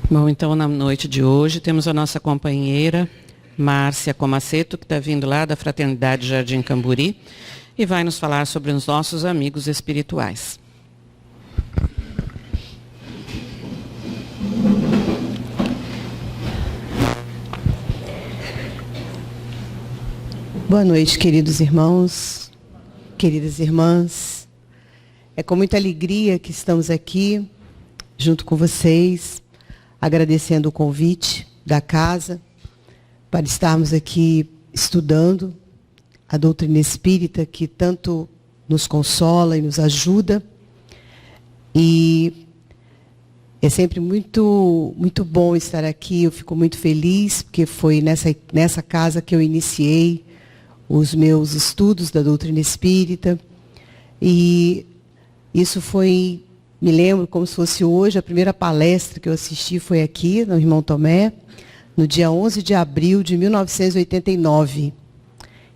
Bom, então na noite de hoje temos a nossa companheira Márcia Comaceto, que está vindo lá da Fraternidade Jardim Camburi e vai nos falar sobre os nossos amigos espirituais. Boa noite, queridos irmãos, queridas irmãs. É com muita alegria que estamos aqui, junto com vocês, agradecendo o convite da casa para estarmos aqui estudando a doutrina espírita, que tanto nos consola e nos ajuda. E é sempre muito bom estar aqui. Eu fico muito feliz, porque foi nessa casa que eu iniciei os meus estudos da doutrina espírita. E isso foi, me lembro como se fosse hoje, a primeira palestra que eu assisti foi aqui, no Irmão Tomé, no dia 11 de abril de 1989.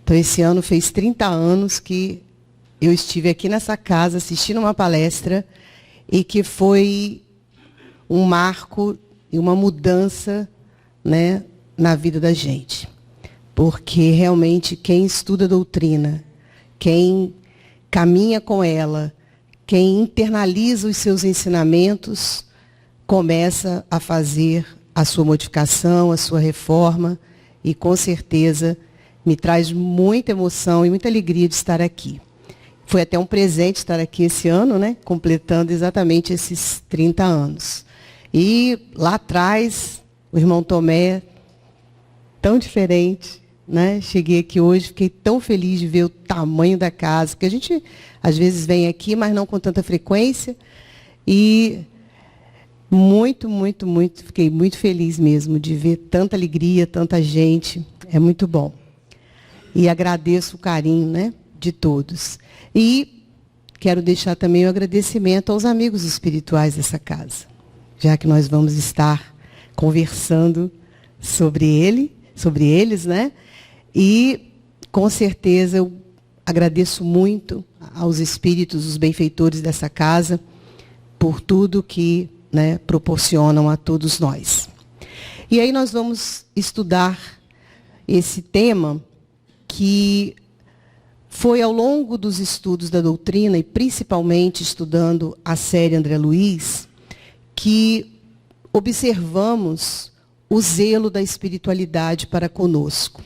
Então, esse ano fez 30 anos que eu estive aqui nessa casa assistindo uma palestra e que foi um marco e uma mudança, né, na vida da gente. Porque realmente quem estuda a doutrina, quem caminha com ela, quem internaliza os seus ensinamentos, começa a fazer a sua modificação, a sua reforma, e com certeza me traz muita emoção e muita alegria de estar aqui. Foi até um presente estar aqui esse ano, né, completando exatamente esses 30 anos. E lá atrás, o Irmão Tomé, tão diferente, né? Cheguei aqui hoje, fiquei tão feliz de ver o tamanho da casa, que a gente às vezes vem aqui, mas não com tanta frequência. E fiquei muito feliz mesmo de ver tanta alegria, tanta gente. É muito bom. E agradeço o carinho, né, de todos. E quero deixar também o agradecimento aos amigos espirituais dessa casa, já que nós vamos estar conversando sobre eles, né? E, com certeza, eu agradeço muito aos espíritos, os benfeitores dessa casa, por tudo que, né, proporcionam a todos nós. E aí nós vamos estudar esse tema que foi ao longo dos estudos da doutrina, e principalmente estudando a série André Luiz, que observamos o zelo da espiritualidade para conosco.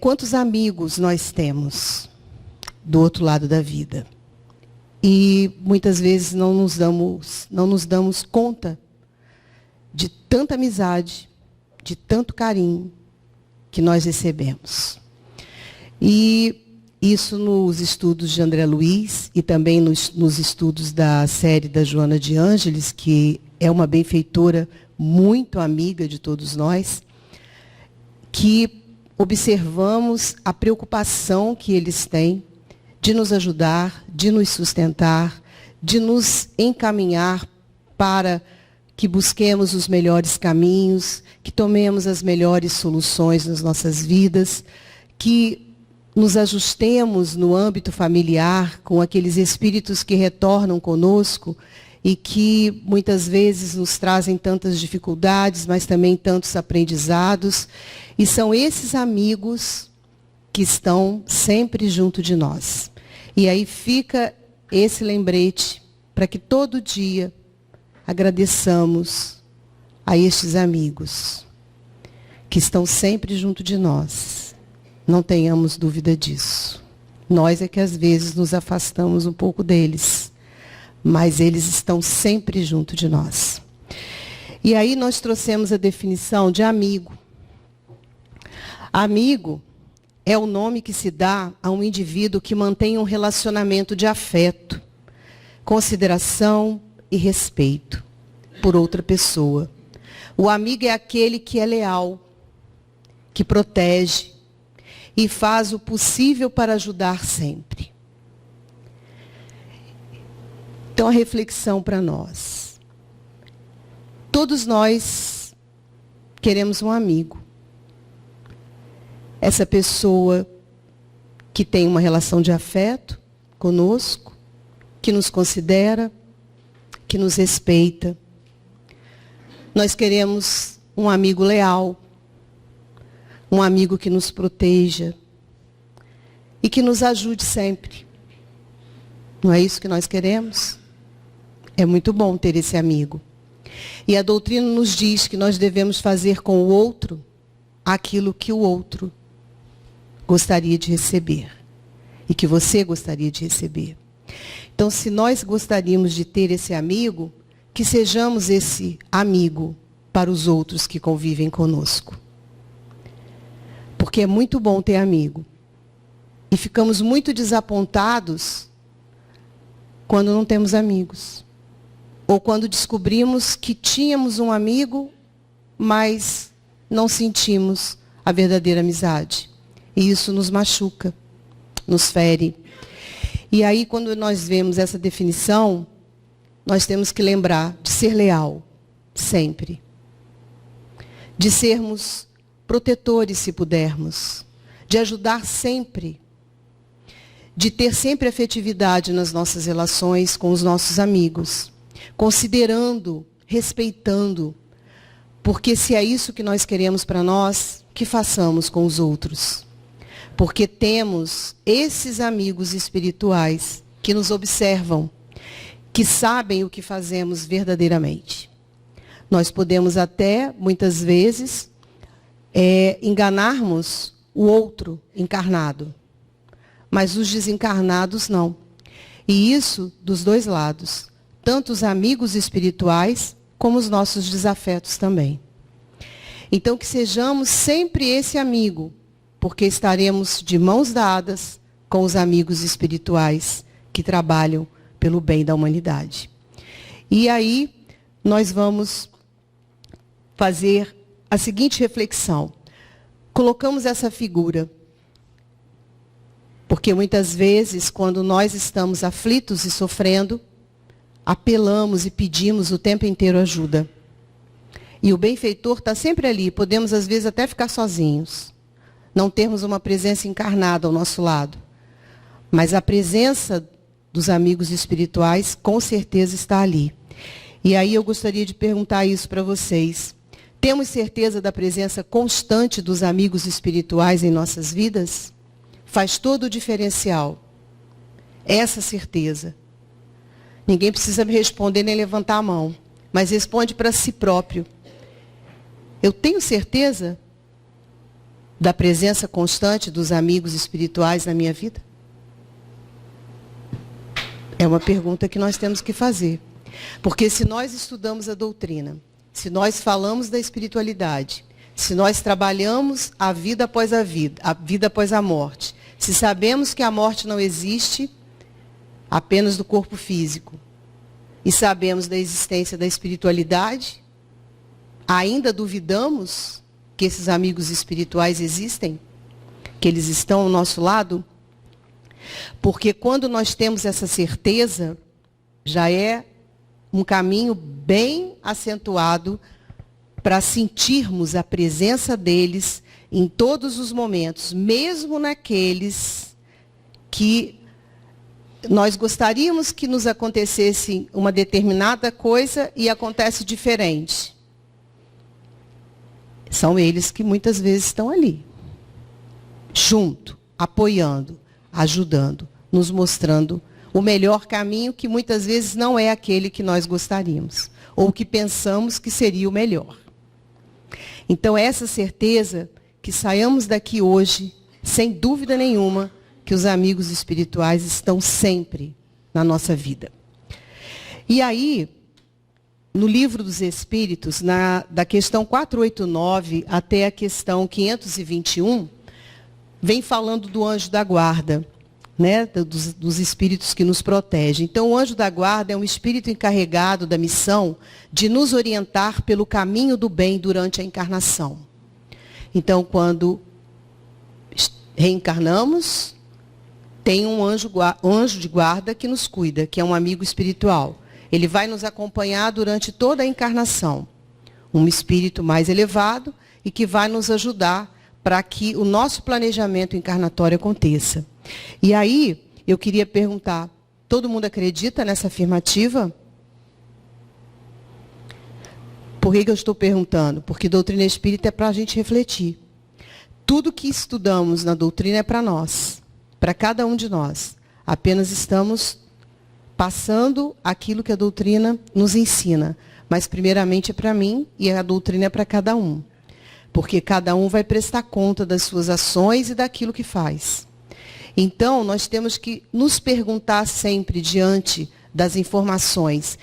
Quantos amigos nós temos do outro lado da vida? E muitas vezes não nos damos conta de tanta amizade, de tanto carinho que nós recebemos. E isso nos estudos de André Luiz e também nos estudos da série da Joana de Ângeles, que é uma benfeitora muito amiga de todos nós, que observamos a preocupação que eles têm de nos ajudar, de nos sustentar, de nos encaminhar para que busquemos os melhores caminhos, que tomemos as melhores soluções nas nossas vidas, que nos ajustemos no âmbito familiar com aqueles espíritos que retornam conosco e que muitas vezes nos trazem tantas dificuldades, mas também tantos aprendizados. E são esses amigos que estão sempre junto de nós. E aí fica esse lembrete para que todo dia agradeçamos a estes amigos que estão sempre junto de nós. Não tenhamos dúvida disso. Nós é que às vezes nos afastamos um pouco deles, mas eles estão sempre junto de nós. E aí nós trouxemos a definição de amigo. Amigo é o nome que se dá a um indivíduo que mantém um relacionamento de afeto, consideração e respeito por outra pessoa. O amigo é aquele que é leal, que protege e faz o possível para ajudar sempre. Então, a reflexão para nós. Todos nós queremos um amigo. Essa pessoa que tem uma relação de afeto conosco, que nos considera, que nos respeita. Nós queremos um amigo leal, um amigo que nos proteja e que nos ajude sempre. Não é isso que nós queremos? É muito bom ter esse amigo. E a doutrina nos diz que nós devemos fazer com o outro aquilo que o outro gostaria de receber e que você gostaria de receber. Então, se nós gostaríamos de ter esse amigo, que sejamos esse amigo para os outros que convivem conosco. Porque é muito bom ter amigo. E ficamos muito desapontados quando não temos amigos. Ou quando descobrimos que tínhamos um amigo, mas não sentimos a verdadeira amizade. E isso nos machuca, nos fere. E aí, quando nós vemos essa definição, nós temos que lembrar de ser leal, sempre. De sermos protetores, se pudermos. De ajudar sempre. De ter sempre afetividade nas nossas relações com os nossos amigos. Considerando, respeitando. Porque se é isso que nós queremos para nós, que façamos com os outros. Porque temos esses amigos espirituais que nos observam, que sabem o que fazemos verdadeiramente. Nós podemos até, muitas vezes, enganarmos o outro encarnado. Mas os desencarnados não. E isso dos dois lados. Tanto os amigos espirituais, como os nossos desafetos também. Então, que sejamos sempre esse amigo, porque estaremos de mãos dadas com os amigos espirituais que trabalham pelo bem da humanidade. E aí, nós vamos fazer a seguinte reflexão. Colocamos essa figura, porque muitas vezes, quando nós estamos aflitos e sofrendo, apelamos e pedimos o tempo inteiro ajuda. E o benfeitor está sempre ali, podemos às vezes até ficar sozinhos. Não termos uma presença encarnada ao nosso lado. Mas a presença dos amigos espirituais, com certeza, está ali. E aí eu gostaria de perguntar isso para vocês. Temos certeza da presença constante dos amigos espirituais em nossas vidas? Faz todo o diferencial. Essa certeza. Ninguém precisa me responder nem levantar a mão. Mas responde para si próprio. Eu tenho certeza da presença constante dos amigos espirituais na minha vida? É uma pergunta que nós temos que fazer. Porque se nós estudamos a doutrina, se nós falamos da espiritualidade, se nós trabalhamos a vida após a vida após a morte, se sabemos que a morte não existe apenas do corpo físico, e sabemos da existência da espiritualidade, ainda duvidamos que esses amigos espirituais existem? Que eles estão ao nosso lado? Porque quando nós temos essa certeza, já é um caminho bem acentuado para sentirmos a presença deles em todos os momentos, mesmo naqueles que nós gostaríamos que nos acontecesse uma determinada coisa e acontece diferente. São eles que muitas vezes estão ali, junto, apoiando, ajudando, nos mostrando o melhor caminho, que muitas vezes não é aquele que nós gostaríamos, ou que pensamos que seria o melhor. Então, essa certeza, que saiamos daqui hoje, sem dúvida nenhuma, que os amigos espirituais estão sempre na nossa vida. E aí, no Livro dos Espíritos, da questão 489 até a questão 521, vem falando do anjo da guarda, né, dos espíritos que nos protegem. Então, o anjo da guarda é um espírito encarregado da missão de nos orientar pelo caminho do bem durante a encarnação. Então, quando reencarnamos, tem um anjo de guarda que nos cuida, que é um amigo espiritual. Ele vai nos acompanhar durante toda a encarnação. Um espírito mais elevado e que vai nos ajudar para que o nosso planejamento encarnatório aconteça. E aí, eu queria perguntar, todo mundo acredita nessa afirmativa? Por que eu estou perguntando? Porque doutrina espírita é para a gente refletir. Tudo que estudamos na doutrina é para nós, para cada um de nós. Apenas estamos passando aquilo que a doutrina nos ensina. Mas primeiramente é para mim e a doutrina é para cada um. Porque cada um vai prestar conta das suas ações e daquilo que faz. Então, nós temos que nos perguntar sempre diante das informações.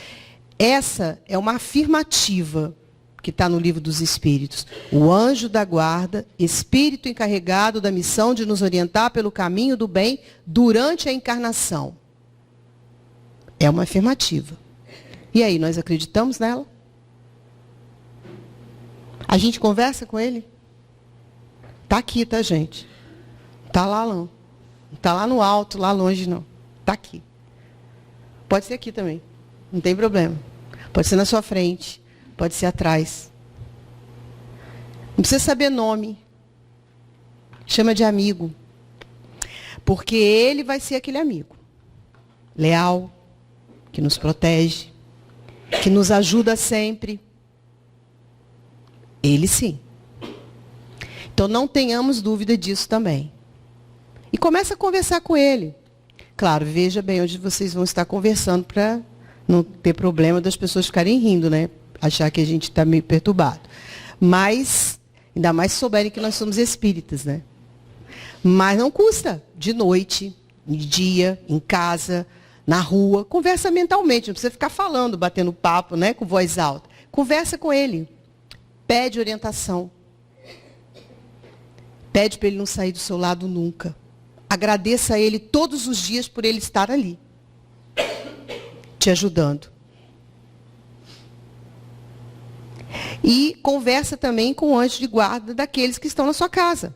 Essa é uma afirmativa que está no Livro dos Espíritos. O anjo da guarda, espírito encarregado da missão de nos orientar pelo caminho do bem durante a encarnação. É uma afirmativa. E aí, nós acreditamos nela? A gente conversa com ele? Está aqui, tá, gente? Está lá não. Não está lá no alto, lá longe, não. Está aqui. Pode ser aqui também. Não tem problema. Pode ser na sua frente. Pode ser atrás. Não precisa saber nome. Chama de amigo. Porque ele vai ser aquele amigo. Leal. Que nos protege. Que nos ajuda sempre. Ele sim. Então não tenhamos dúvida disso também. E começa a conversar com ele. Claro, veja bem onde vocês vão estar conversando para não ter problema das pessoas ficarem rindo, né? Achar que a gente está meio perturbado. Mas, ainda mais se souberem que nós somos espíritas, né? Mas não custa. De noite, de dia, em casa, na rua. Conversa mentalmente. Não precisa ficar falando, batendo papo, né? Com voz alta. Conversa com ele. Pede orientação. Pede para ele não sair do seu lado nunca. Agradeça a ele todos os dias por ele estar ali. Te ajudando. E conversa também com o anjo de guarda daqueles que estão na sua casa.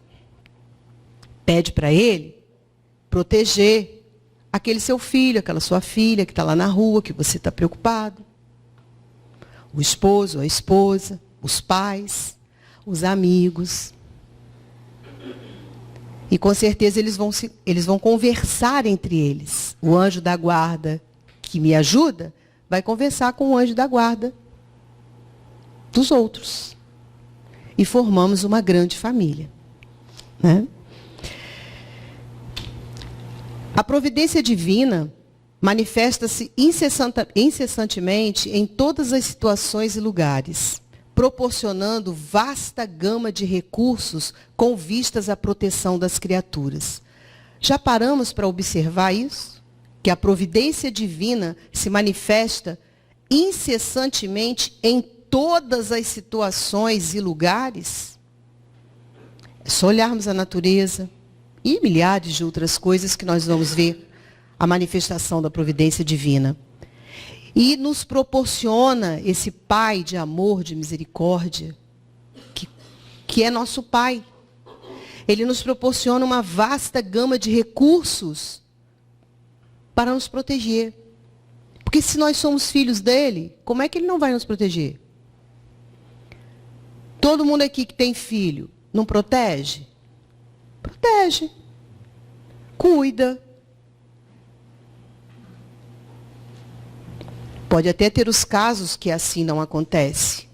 Pede para ele proteger aquele seu filho, aquela sua filha que está lá na rua, que você está preocupado. O esposo, a esposa, os pais, os amigos. E com certeza eles vão conversar entre eles. O anjo da guarda que me ajuda vai conversar com o anjo da guarda dos outros. E formamos uma grande família. Né? A providência divina manifesta-se incessantemente em todas as situações e lugares, proporcionando vasta gama de recursos com vistas à proteção das criaturas. Já paramos para observar isso? Que a providência divina se manifesta incessantemente em todas as situações e lugares? É só olharmos a natureza e milhares de outras coisas que nós vamos ver a manifestação da providência divina. E nos proporciona esse Pai de amor, de misericórdia, que é nosso Pai. Ele nos proporciona uma vasta gama de recursos para nos proteger. Porque se nós somos filhos dele, como é que ele não vai nos proteger? Todo mundo aqui que tem filho, não protege? Protege. Cuida. Pode até ter os casos que assim não acontece.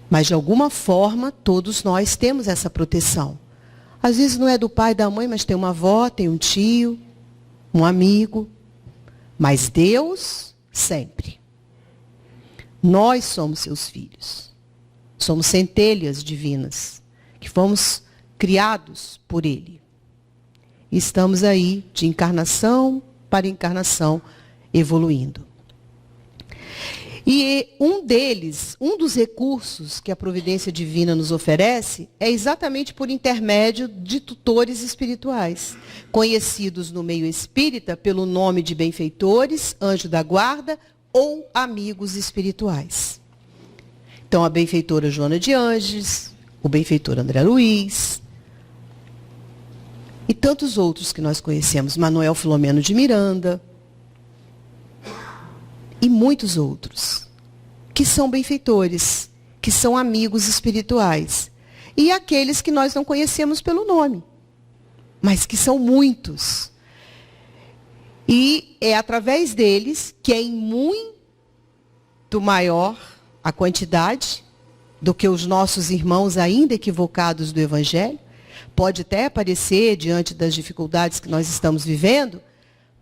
Mas, de alguma forma, todos nós temos essa proteção. Às vezes não é do pai e da mãe, mas tem uma avó, tem um tio, um amigo. Mas Deus, sempre. Nós somos seus filhos. Somos centelhas divinas, que fomos criados por Ele. E estamos aí, de encarnação para encarnação, evoluindo. E um dos recursos que a providência divina nos oferece é exatamente por intermédio de tutores espirituais, conhecidos no meio espírita pelo nome de benfeitores, anjo da guarda ou amigos espirituais. Então, a benfeitora Joana de Ângeles, o benfeitor André Luiz, e tantos outros que nós conhecemos, Manuel Filomeno de Miranda, e muitos outros, que são benfeitores, que são amigos espirituais. E aqueles que nós não conhecemos pelo nome, mas que são muitos. E é através deles que é em muito maior a quantidade do que os nossos irmãos ainda equivocados do Evangelho. Pode até parecer, diante das dificuldades que nós estamos vivendo,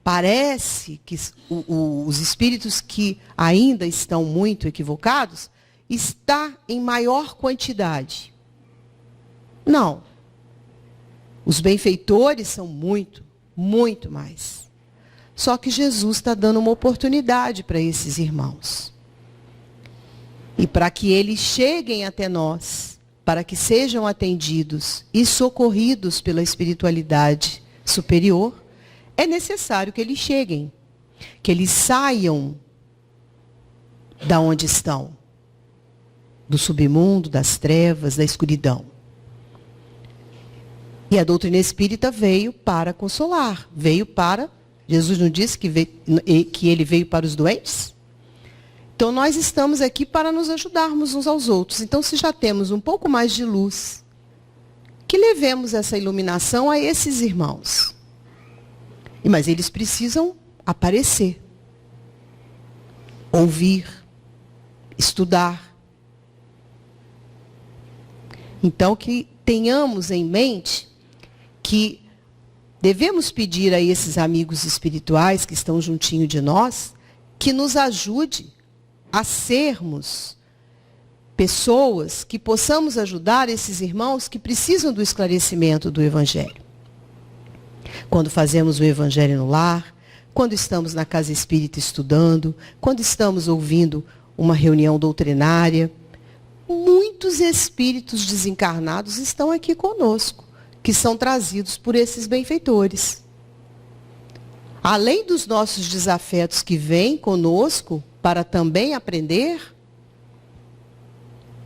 parece que os espíritos que ainda estão muito equivocados está em maior quantidade. Não. Os benfeitores são muito, muito mais. Só que Jesus está dando uma oportunidade para esses irmãos. E para que eles cheguem até nós, para que sejam atendidos e socorridos pela espiritualidade superior, é necessário que eles cheguem, que eles saiam da onde estão, do submundo, das trevas, da escuridão. E a doutrina espírita veio para consolar, veio para... Jesus não disse que ele veio para os doentes? Então, nós estamos aqui para nos ajudarmos uns aos outros. Então, se já temos um pouco mais de luz, que levemos essa iluminação a esses irmãos. Mas eles precisam aparecer, ouvir, estudar. Então, que tenhamos em mente que devemos pedir a esses amigos espirituais que estão juntinho de nós, que nos ajude a sermos pessoas que possamos ajudar esses irmãos que precisam do esclarecimento do Evangelho. Quando fazemos o Evangelho no lar, quando estamos na casa espírita estudando, quando estamos ouvindo uma reunião doutrinária, muitos espíritos desencarnados estão aqui conosco, que são trazidos por esses benfeitores. Além dos nossos desafetos que vêm conosco para também aprender,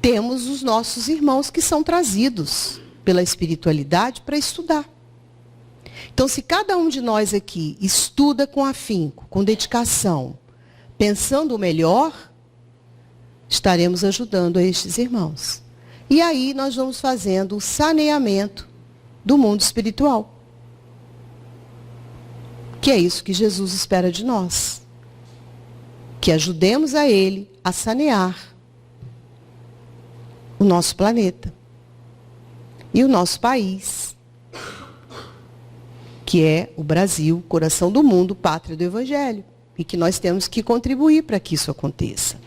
temos os nossos irmãos que são trazidos pela espiritualidade para estudar. Então, se cada um de nós aqui estuda com afinco, com dedicação, pensando o melhor, estaremos ajudando a estes irmãos. E aí nós vamos fazendo o saneamento do mundo espiritual. Que é isso que Jesus espera de nós. Que ajudemos a Ele a sanear o nosso planeta e o nosso país, que é o Brasil, coração do mundo, pátria do Evangelho, e que nós temos que contribuir para que isso aconteça.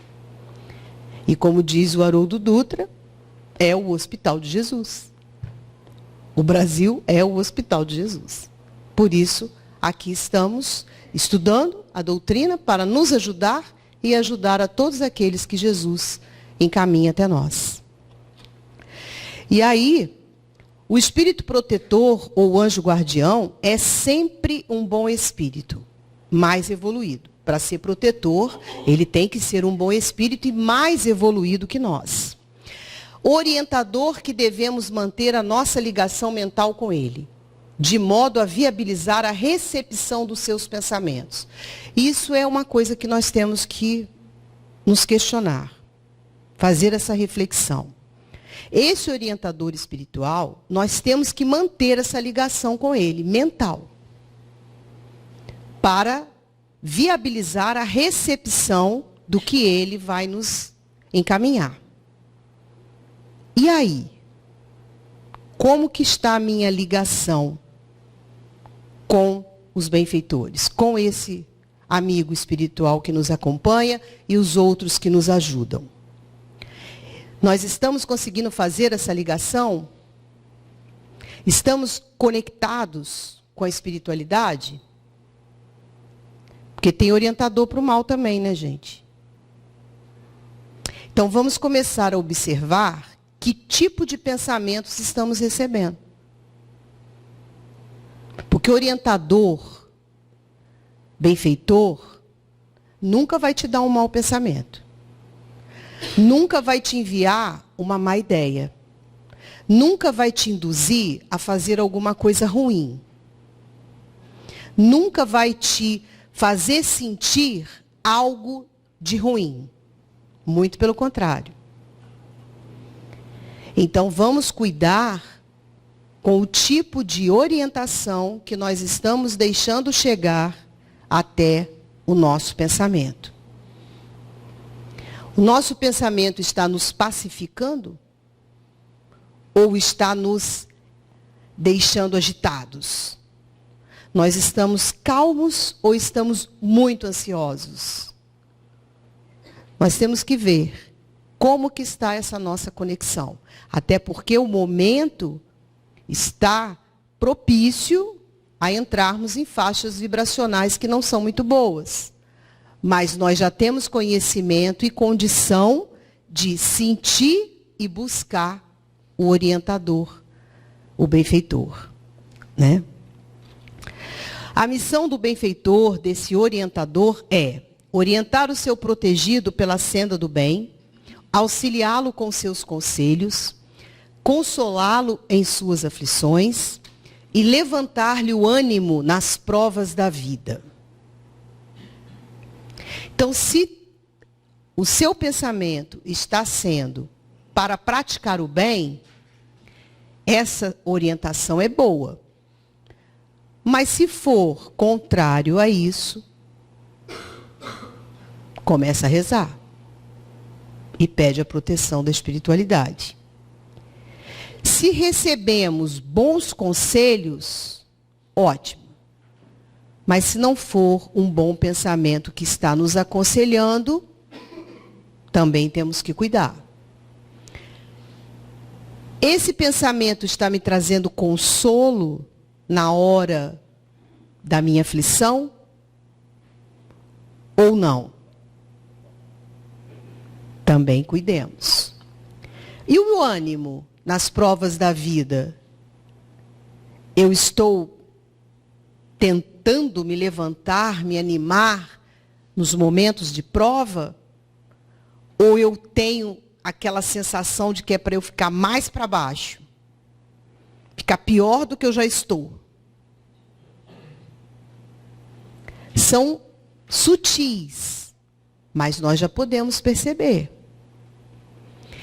E como diz o Haroldo Dutra, é o Hospital de Jesus. O Brasil é o Hospital de Jesus. Por isso, aqui estamos estudando a doutrina para nos ajudar e ajudar a todos aqueles que Jesus encaminha até nós. E aí, o espírito protetor ou anjo guardião é sempre um bom espírito, mais evoluído. Para ser protetor, ele tem que ser um bom espírito e mais evoluído que nós. Orientador que devemos manter a nossa ligação mental com ele, de modo a viabilizar a recepção dos seus pensamentos. Isso é uma coisa que nós temos que nos questionar, fazer essa reflexão. Esse orientador espiritual, nós temos que manter essa ligação com ele, mental, para viabilizar a recepção do que ele vai nos encaminhar. E aí? Como que está a minha ligação com os benfeitores, com esse amigo espiritual que nos acompanha e os outros que nos ajudam? Nós estamos conseguindo fazer essa ligação? Estamos conectados com a espiritualidade? Porque tem orientador para o mal também, né, gente? Então, vamos começar a observar que tipo de pensamentos estamos recebendo. Porque orientador, benfeitor, nunca vai te dar um mau pensamento. Nunca vai te enviar uma má ideia. Nunca vai te induzir a fazer alguma coisa ruim. Nunca vai te fazer sentir algo de ruim. Muito pelo contrário. Então, vamos cuidar com o tipo de orientação que nós estamos deixando chegar até o nosso pensamento. O nosso pensamento está nos pacificando ou está nos deixando agitados? Nós estamos calmos ou estamos muito ansiosos? Nós temos que ver como que está essa nossa conexão. Até porque o momento está propício a entrarmos em faixas vibracionais que não são muito boas. Mas nós já temos conhecimento e condição de sentir e buscar o orientador, o benfeitor, né? A missão do benfeitor, desse orientador, é orientar o seu protegido pela senda do bem, auxiliá-lo com seus conselhos, consolá-lo em suas aflições e levantar-lhe o ânimo nas provas da vida. Então, se o seu pensamento está sendo para praticar o bem, essa orientação é boa. Mas se for contrário a isso, começa a rezar e pede a proteção da espiritualidade. Se recebemos bons conselhos, ótimo. Mas se não for um bom pensamento que está nos aconselhando, também temos que cuidar. Esse pensamento está me trazendo consolo na hora da minha aflição ou não? Também cuidemos. E o ânimo nas provas da vida? Eu estou tentando me levantar, me animar nos momentos de prova? Ou eu tenho aquela sensação de que é para eu ficar mais para baixo? Ficar pior do que eu já estou? São sutis, mas nós já podemos perceber.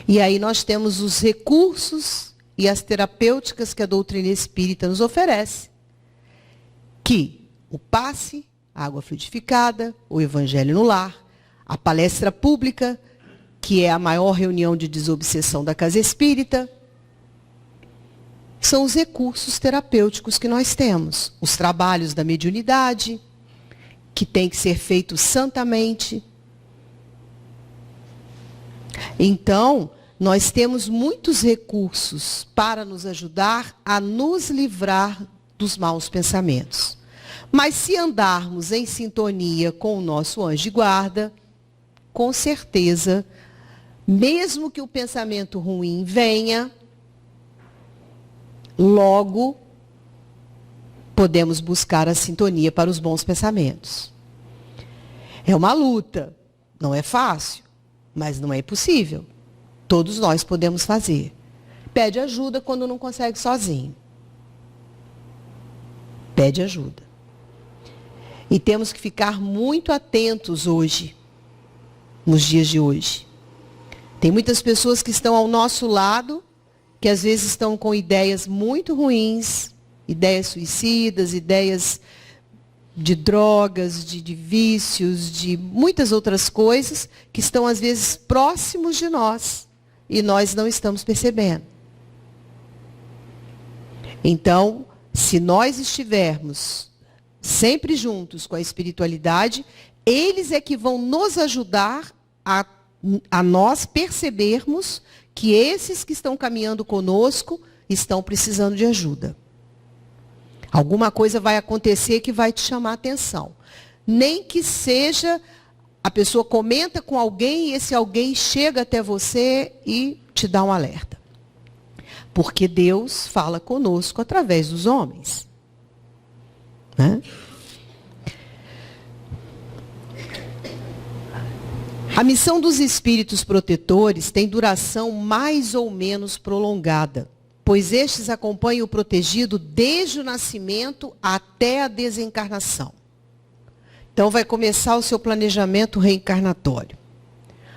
E aí nós temos os recursos e as terapêuticas que a doutrina espírita nos oferece. Que o passe, a água fluidificada, o evangelho no lar, a palestra pública, que é a maior reunião de desobsessão da casa espírita, são os recursos terapêuticos que nós temos. Os trabalhos da mediunidade, que tem que ser feito santamente. Então, nós temos muitos recursos para nos ajudar a nos livrar dos maus pensamentos. Mas se andarmos em sintonia com o nosso anjo de guarda, com certeza, mesmo que o pensamento ruim venha, logo podemos buscar a sintonia para os bons pensamentos. É uma luta, não é fácil, mas não é impossível. Todos nós podemos fazer. Pede ajuda quando não consegue sozinho. Pede ajuda. E temos que ficar muito atentos hoje, nos dias de hoje. Tem muitas pessoas que estão ao nosso lado, que às vezes estão com ideias muito ruins, ideias suicidas, ideias de drogas, de vícios, de muitas outras coisas, que estão às vezes próximos de nós, e nós não estamos percebendo. Então, se nós estivermos sempre juntos com a espiritualidade, eles é que vão nos ajudar a nós percebermos que esses que estão caminhando conosco estão precisando de ajuda. Alguma coisa vai acontecer que vai te chamar a atenção. Nem que seja, a pessoa comenta com alguém e esse alguém chega até você e te dá um alerta. Porque Deus fala conosco através dos homens. Né? A missão dos espíritos protetores tem duração mais ou menos prolongada, pois estes acompanham o protegido desde o nascimento até a desencarnação. Então vai começar o seu planejamento reencarnatório.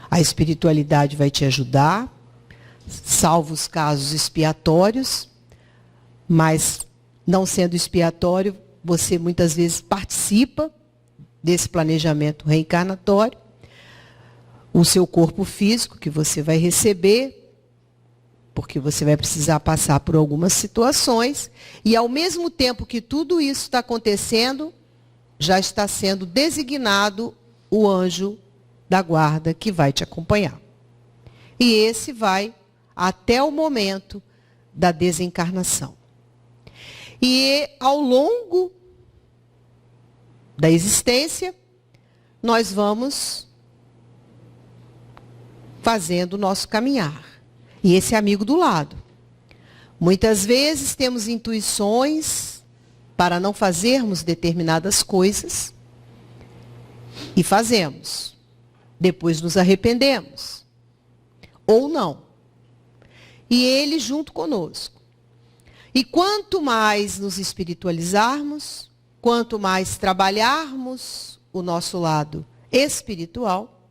A espiritualidade vai te ajudar, salvo os casos expiatórios, mas não sendo expiatório, você muitas vezes participa desse planejamento reencarnatório. o seu corpo físico que você vai receber, porque você vai precisar passar por algumas situações, e ao mesmo tempo que tudo isso está acontecendo, já está sendo designado o anjo da guarda que vai te acompanhar. E esse vai até o momento da desencarnação. E ao longo da existência, nós vamos fazendo o nosso caminhar. E esse amigo do lado. Muitas vezes temos intuições para não fazermos determinadas coisas e fazemos. Depois nos arrependemos. Ou não. E ele junto conosco. E quanto mais nos espiritualizarmos, quanto mais trabalharmos o nosso lado espiritual,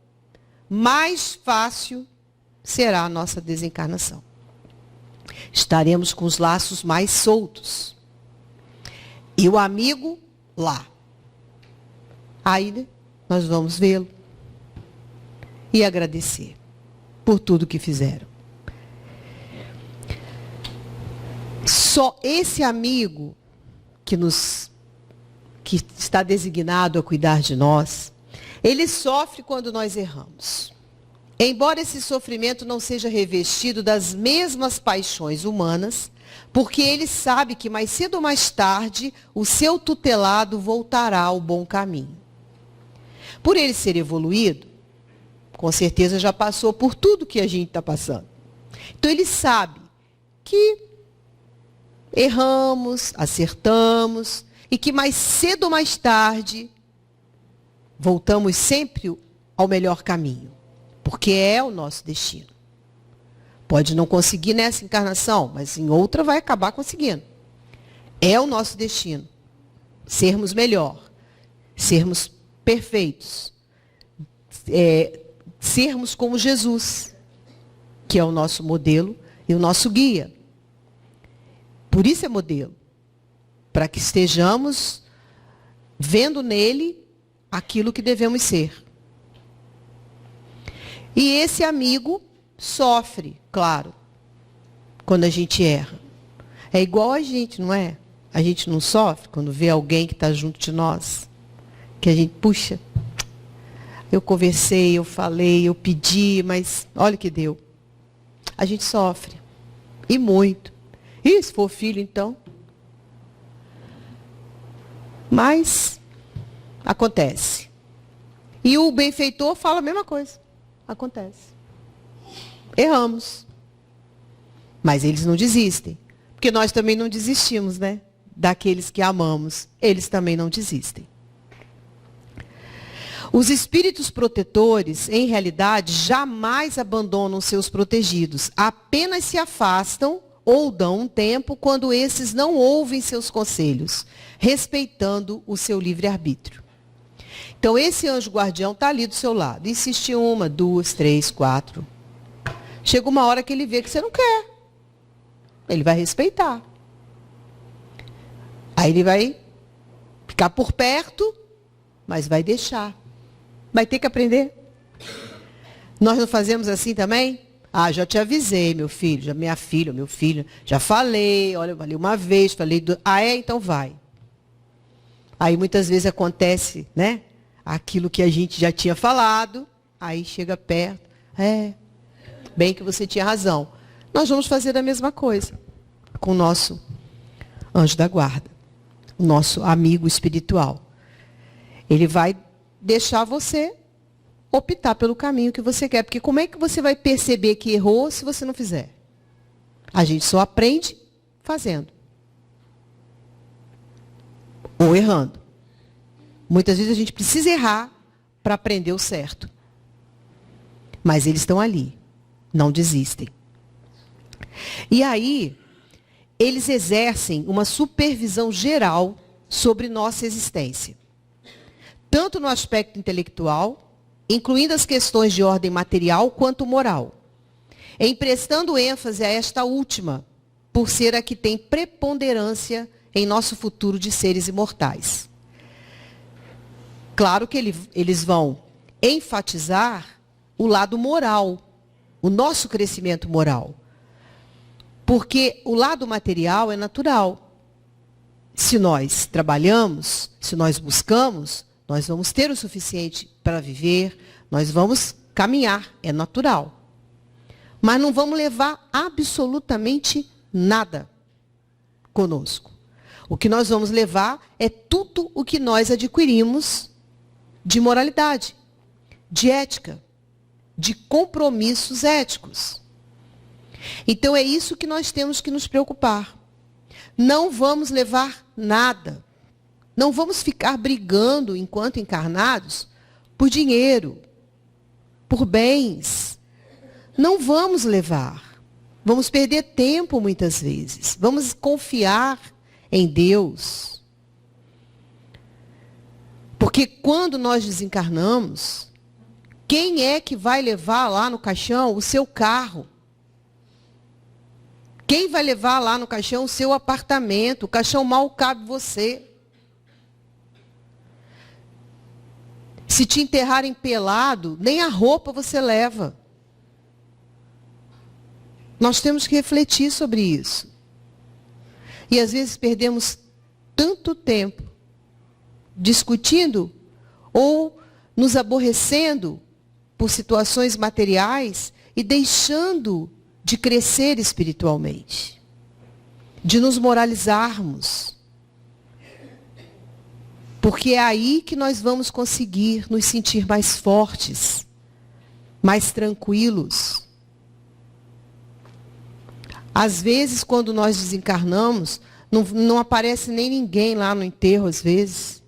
mais fácil será a nossa desencarnação. Estaremos com os laços mais soltos. E o amigo lá. Aí nós vamos vê-lo e agradecer por tudo que fizeram. Só esse amigo que está designado a cuidar de nós, ele sofre quando nós erramos. Embora esse sofrimento não seja revestido das mesmas paixões humanas, porque ele sabe que mais cedo ou mais tarde o seu tutelado voltará ao bom caminho. Por ele ser evoluído, com certeza já passou por tudo que a gente está passando. Então ele sabe que erramos, acertamos, e que mais cedo ou mais tarde voltamos sempre ao melhor caminho, porque é o nosso destino. Pode não conseguir nessa encarnação, mas em outra vai acabar conseguindo. É o nosso destino. Sermos melhor, sermos perfeitos, sermos como Jesus, que é o nosso modelo e o nosso guia. Por isso é modelo. Para que estejamos vendo nele aquilo que devemos ser. E esse amigo sofre, claro, quando a gente erra. É igual a gente, não é? A gente não sofre quando vê alguém que está junto de nós. Que a gente, puxa, eu conversei, eu falei, eu pedi, mas olha o que deu. A gente sofre. E muito. E se for filho, então? Mas acontece. E o benfeitor fala a mesma coisa. Acontece. Erramos. Mas eles não desistem. Porque nós também não desistimos, né? Daqueles que amamos. Eles também não desistem. Os espíritos protetores, em realidade, jamais abandonam seus protegidos. Apenas se afastam ou dão um tempo quando esses não ouvem seus conselhos, respeitando o seu livre-arbítrio. Então, esse anjo guardião está ali do seu lado. Insiste 1, 2, 3, 4. Chega uma hora que ele vê que você não quer. Ele vai respeitar. Aí ele vai ficar por perto, mas vai deixar. Vai ter que aprender. Nós não fazemos assim também? Ah, já te avisei, meu filho, já minha filha, meu filho, já falei, olha, eu falei uma vez, falei, ah, é? Então vai. Aí muitas vezes acontece, né? Aquilo que a gente já tinha falado, aí chega perto, bem que você tinha razão. Nós vamos fazer a mesma coisa com o nosso anjo da guarda, o nosso amigo espiritual. Ele vai deixar você optar pelo caminho que você quer. Porque como é que você vai perceber que errou se você não fizer? A gente só aprende fazendo. Ou errando. Muitas vezes a gente precisa errar para aprender o certo. Mas eles estão ali. Não desistem. E aí, eles exercem uma supervisão geral sobre nossa existência. Tanto no aspecto intelectual, incluindo as questões de ordem material quanto moral, emprestando ênfase a esta última, por ser a que tem preponderância em nosso futuro de seres imortais. Claro que eles vão enfatizar o lado moral, o nosso crescimento moral. Porque o lado material é natural. Se nós trabalhamos, se nós buscamos, nós vamos ter o suficiente para viver, nós vamos caminhar, é natural. Mas não vamos levar absolutamente nada conosco. O que nós vamos levar é tudo o que nós adquirimos de moralidade, de ética, de compromissos éticos. Então é isso que nós temos que nos preocupar. Não vamos levar nada. Não vamos ficar brigando, enquanto encarnados, por dinheiro, por bens. Não vamos levar. Vamos perder tempo muitas vezes. Vamos confiar em Deus. Porque quando nós desencarnamos, quem é que vai levar lá no caixão o seu carro? Quem vai levar lá no caixão o seu apartamento? O caixão mal cabe você. Se te enterrarem pelado, nem a roupa você leva. Nós temos que refletir sobre isso. E às vezes perdemos tanto tempo discutindo ou nos aborrecendo por situações materiais e deixando de crescer espiritualmente, de nos moralizarmos. Porque é aí que nós vamos conseguir nos sentir mais fortes, mais tranquilos. Às vezes, quando nós desencarnamos, não aparece nem ninguém lá no enterro, às vezes.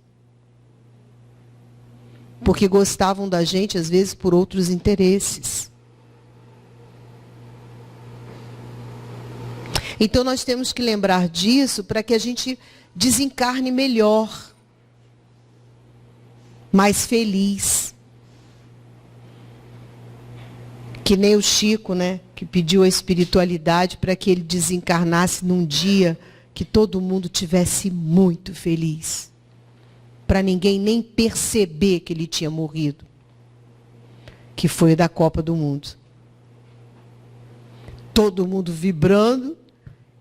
Porque gostavam da gente, às vezes, por outros interesses. Então, nós temos que lembrar disso para que a gente desencarne melhor, mais feliz. Que nem o Chico, né? Que pediu a espiritualidade para que ele desencarnasse num dia que todo mundo tivesse muito feliz. Para ninguém nem perceber que ele tinha morrido. Que foi da Copa do Mundo. Todo mundo vibrando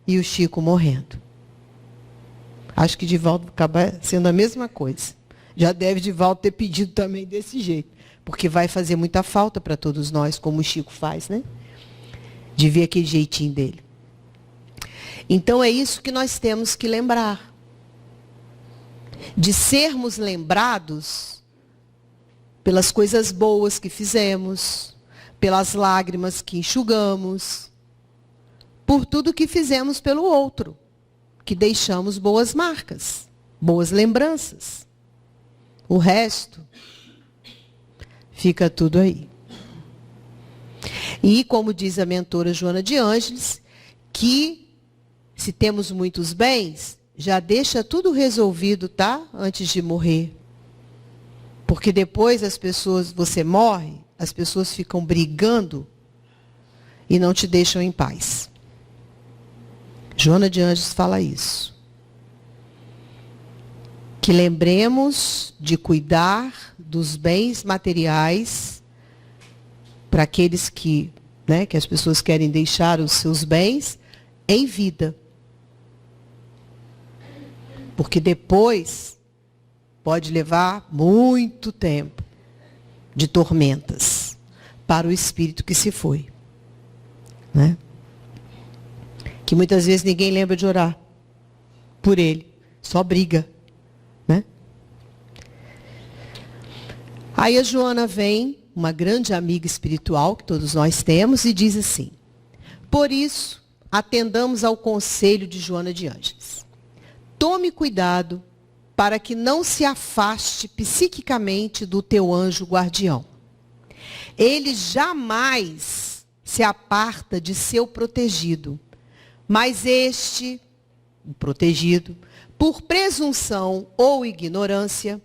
e o Chico morrendo. Acho que Divaldo acaba sendo a mesma coisa. Já deve Divaldo ter pedido também desse jeito. Porque vai fazer muita falta para todos nós, como o Chico faz, né? De ver aquele jeitinho dele. Então é isso que nós temos que lembrar. De sermos lembrados pelas coisas boas que fizemos, pelas lágrimas que enxugamos, por tudo que fizemos pelo outro, que deixamos boas marcas, boas lembranças. O resto fica tudo aí. E, como diz a mentora Joana de Ângeles, que se temos muitos bens, já deixa tudo resolvido, tá? Antes de morrer. Porque depois você morre, as pessoas ficam brigando e não te deixam em paz. Joana de Ângeles fala isso. Que lembremos de cuidar dos bens materiais para aqueles que as pessoas querem deixar os seus bens em vida. Porque depois pode levar muito tempo de tormentas para o espírito que se foi. Né? Que muitas vezes ninguém lembra de orar por ele, só briga. Né? Aí a Joana vem, uma grande amiga espiritual que todos nós temos, e diz assim: por isso, atendamos ao conselho de Joana de Ângeles. Tome cuidado para que não se afaste psiquicamente do teu anjo guardião. Ele jamais se aparta de seu protegido, mas este, o protegido, por presunção ou ignorância,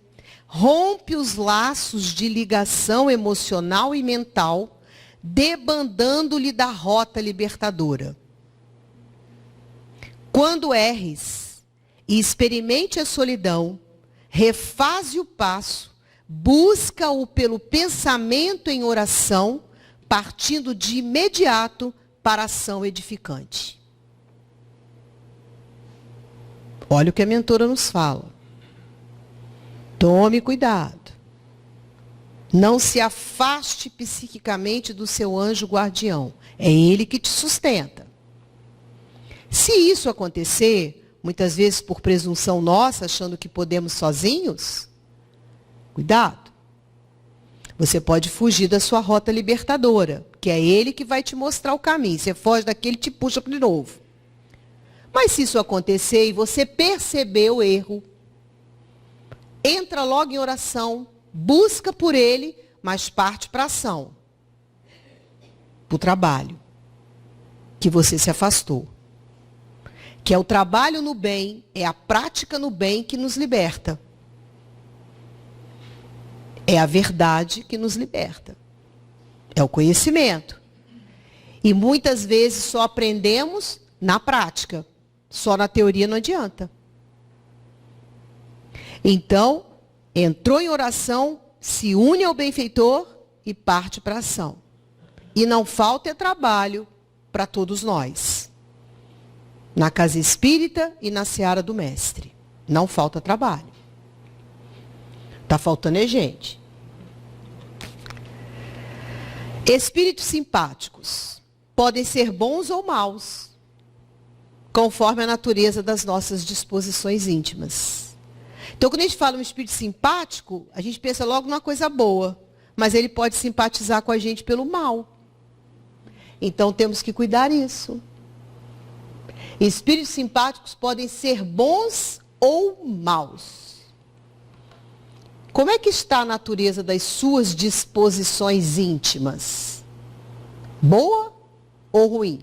rompe os laços de ligação emocional e mental, debandando-lhe da rota libertadora. Quando erres e experimente a solidão, refaze o passo, busca-o pelo pensamento em oração, partindo de imediato para a ação edificante. Olha o que a mentora nos fala. Tome cuidado. Não se afaste psiquicamente do seu anjo guardião. É ele que te sustenta. Se isso acontecer, muitas vezes por presunção nossa, achando que podemos sozinhos, cuidado. Você pode fugir da sua rota libertadora, que é ele que vai te mostrar o caminho. Você foge daquele e te puxa de novo. Mas se isso acontecer e você perceber o erro, entra logo em oração, busca por ele, mas parte para a ação. Para o trabalho. Que você se afastou. Que é o trabalho no bem, é a prática no bem que nos liberta. É a verdade que nos liberta. É o conhecimento. E muitas vezes só aprendemos na prática. Só na teoria não adianta. Então, entrou em oração, se une ao benfeitor e parte para a ação. E não falta trabalho para todos nós. Na casa espírita e na seara do mestre. Não falta trabalho. Está faltando é gente. Espíritos simpáticos podem ser bons ou maus, conforme a natureza das nossas disposições íntimas. Então, quando a gente fala um espírito simpático, a gente pensa logo numa coisa boa, mas ele pode simpatizar com a gente pelo mal. Então, temos que cuidar disso. Espíritos simpáticos podem ser bons ou maus. Como é que está a natureza das suas disposições íntimas? Boa ou ruim?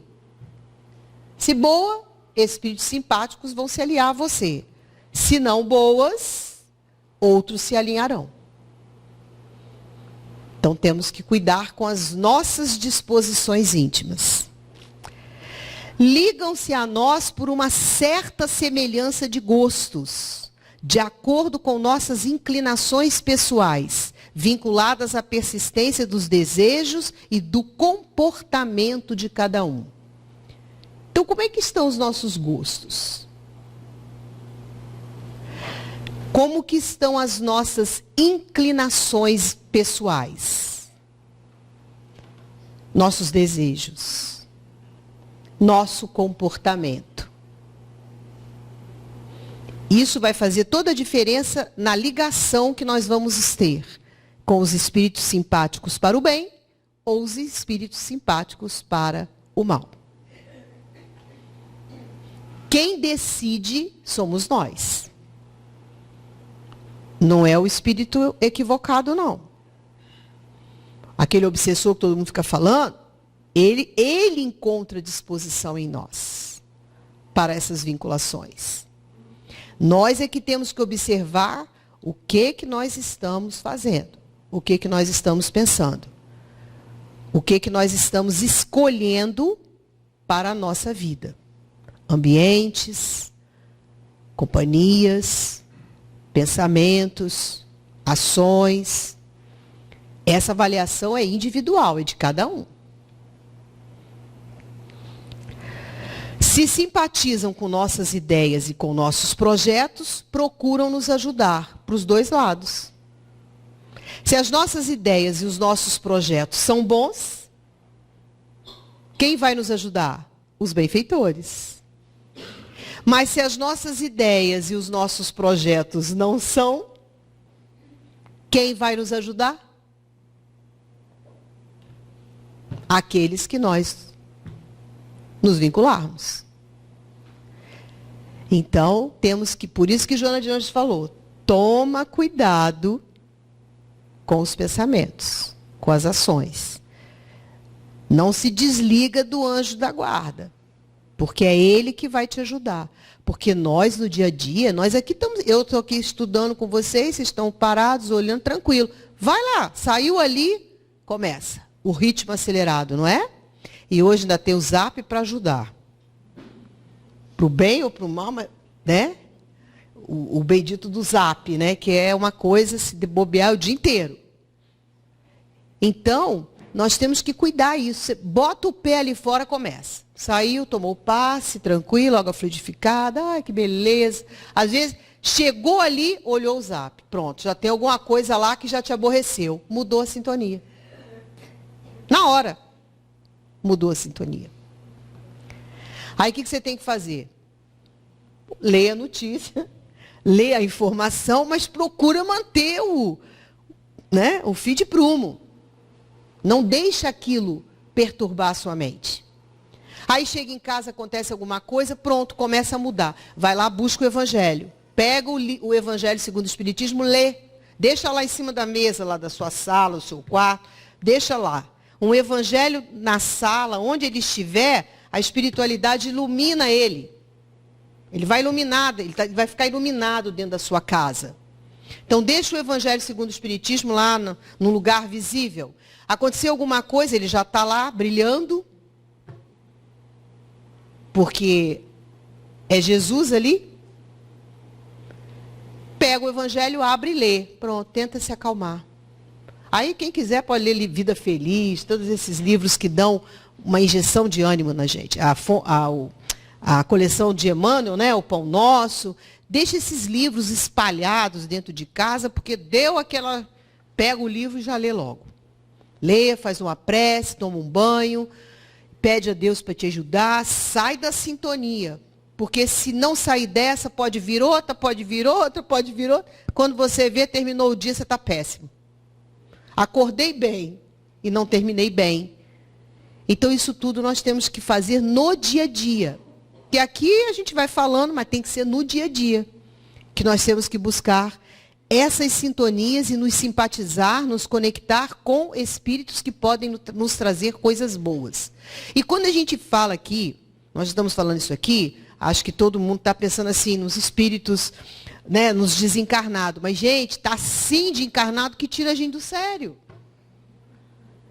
Se boa, espíritos simpáticos vão se aliar a você. Se não boas, outros se alinharão. Então temos que cuidar com as nossas disposições íntimas. Ligam-se a nós por uma certa semelhança de gostos, de acordo com nossas inclinações pessoais, vinculadas à persistência dos desejos e do comportamento de cada um. Então, como é que estão os nossos gostos? Como que estão as nossas inclinações pessoais? Nossos desejos. Nosso comportamento. Isso vai fazer toda a diferença na ligação que nós vamos ter com os espíritos simpáticos para o bem ou os espíritos simpáticos para o mal. Quem decide somos nós. Não é o espírito equivocado, não. Aquele obsessor que todo mundo fica falando, ele encontra disposição em nós para essas vinculações. Nós é que temos que observar o que nós estamos fazendo, o que nós estamos pensando, o que nós estamos escolhendo para a nossa vida. Ambientes, companhias, pensamentos, ações. Essa avaliação é individual, é de cada um. Se simpatizam com nossas ideias e com nossos projetos, procuram nos ajudar para os dois lados. Se as nossas ideias e os nossos projetos são bons, quem vai nos ajudar? Os benfeitores. Mas se as nossas ideias e os nossos projetos não são, quem vai nos ajudar? Aqueles que nós nos vincularmos. Então, temos que, por isso que Joana de Anjos falou, toma cuidado com os pensamentos, com as ações. Não se desliga do anjo da guarda, porque é ele que vai te ajudar. Porque nós, no dia a dia, nós aqui estamos, eu estou aqui estudando com vocês, vocês estão parados, olhando, tranquilo. Vai lá, saiu ali, começa. O ritmo acelerado, não é? E hoje ainda tem o Zap para ajudar. Para o bem ou para o mal, né? o bendito do Zap, né? Que é uma coisa, se bobear o dia inteiro. Então, nós temos que cuidar disso. Você bota o pé ali fora, começa. Saiu, tomou o passe, tranquilo, água fluidificada, ai, que beleza. Às vezes, chegou ali, olhou o Zap. Pronto, já tem alguma coisa lá que já te aborreceu. Mudou a sintonia. Na hora, mudou a sintonia. Aí, o que você tem que fazer? Lê a notícia, lê a informação, mas procura manter o fio de prumo. Não deixa aquilo perturbar a sua mente. Aí chega em casa, acontece alguma coisa, pronto, começa a mudar. Vai lá, busca o Evangelho. Pega o Evangelho segundo o Espiritismo, lê. Deixa lá em cima da mesa, lá da sua sala, do seu quarto. Deixa lá. Um Evangelho na sala, onde ele estiver, a espiritualidade ilumina ele. Ele vai iluminado, vai ficar iluminado dentro da sua casa. Então, deixa o Evangelho segundo o Espiritismo lá no lugar visível. Aconteceu alguma coisa, ele já está lá, brilhando. Porque é Jesus ali. Pega o Evangelho, abre e lê. Pronto, tenta se acalmar. Aí, quem quiser pode ler Vida Feliz, todos esses livros que dão uma injeção de ânimo na gente. A coleção de Emmanuel, né, o Pão Nosso. Deixa esses livros espalhados dentro de casa, porque deu aquela... Pega o livro e já lê logo. Lê, faz uma prece, toma um banho, pede a Deus para te ajudar, sai da sintonia. Porque se não sair dessa, pode vir outra, pode vir outra, pode vir outra. Quando você vê, terminou o dia, você está péssimo. Acordei bem e não terminei bem. Então, isso tudo nós temos que fazer no dia a dia. E aqui a gente vai falando, mas tem que ser no dia a dia. Que nós temos que buscar essas sintonias e nos simpatizar, nos conectar com espíritos que podem nos trazer coisas boas. E quando a gente fala aqui, nós estamos falando isso aqui, acho que todo mundo está pensando assim, nos espíritos, né, nos desencarnados. Mas, gente, está assim de encarnado que tira a gente do sério.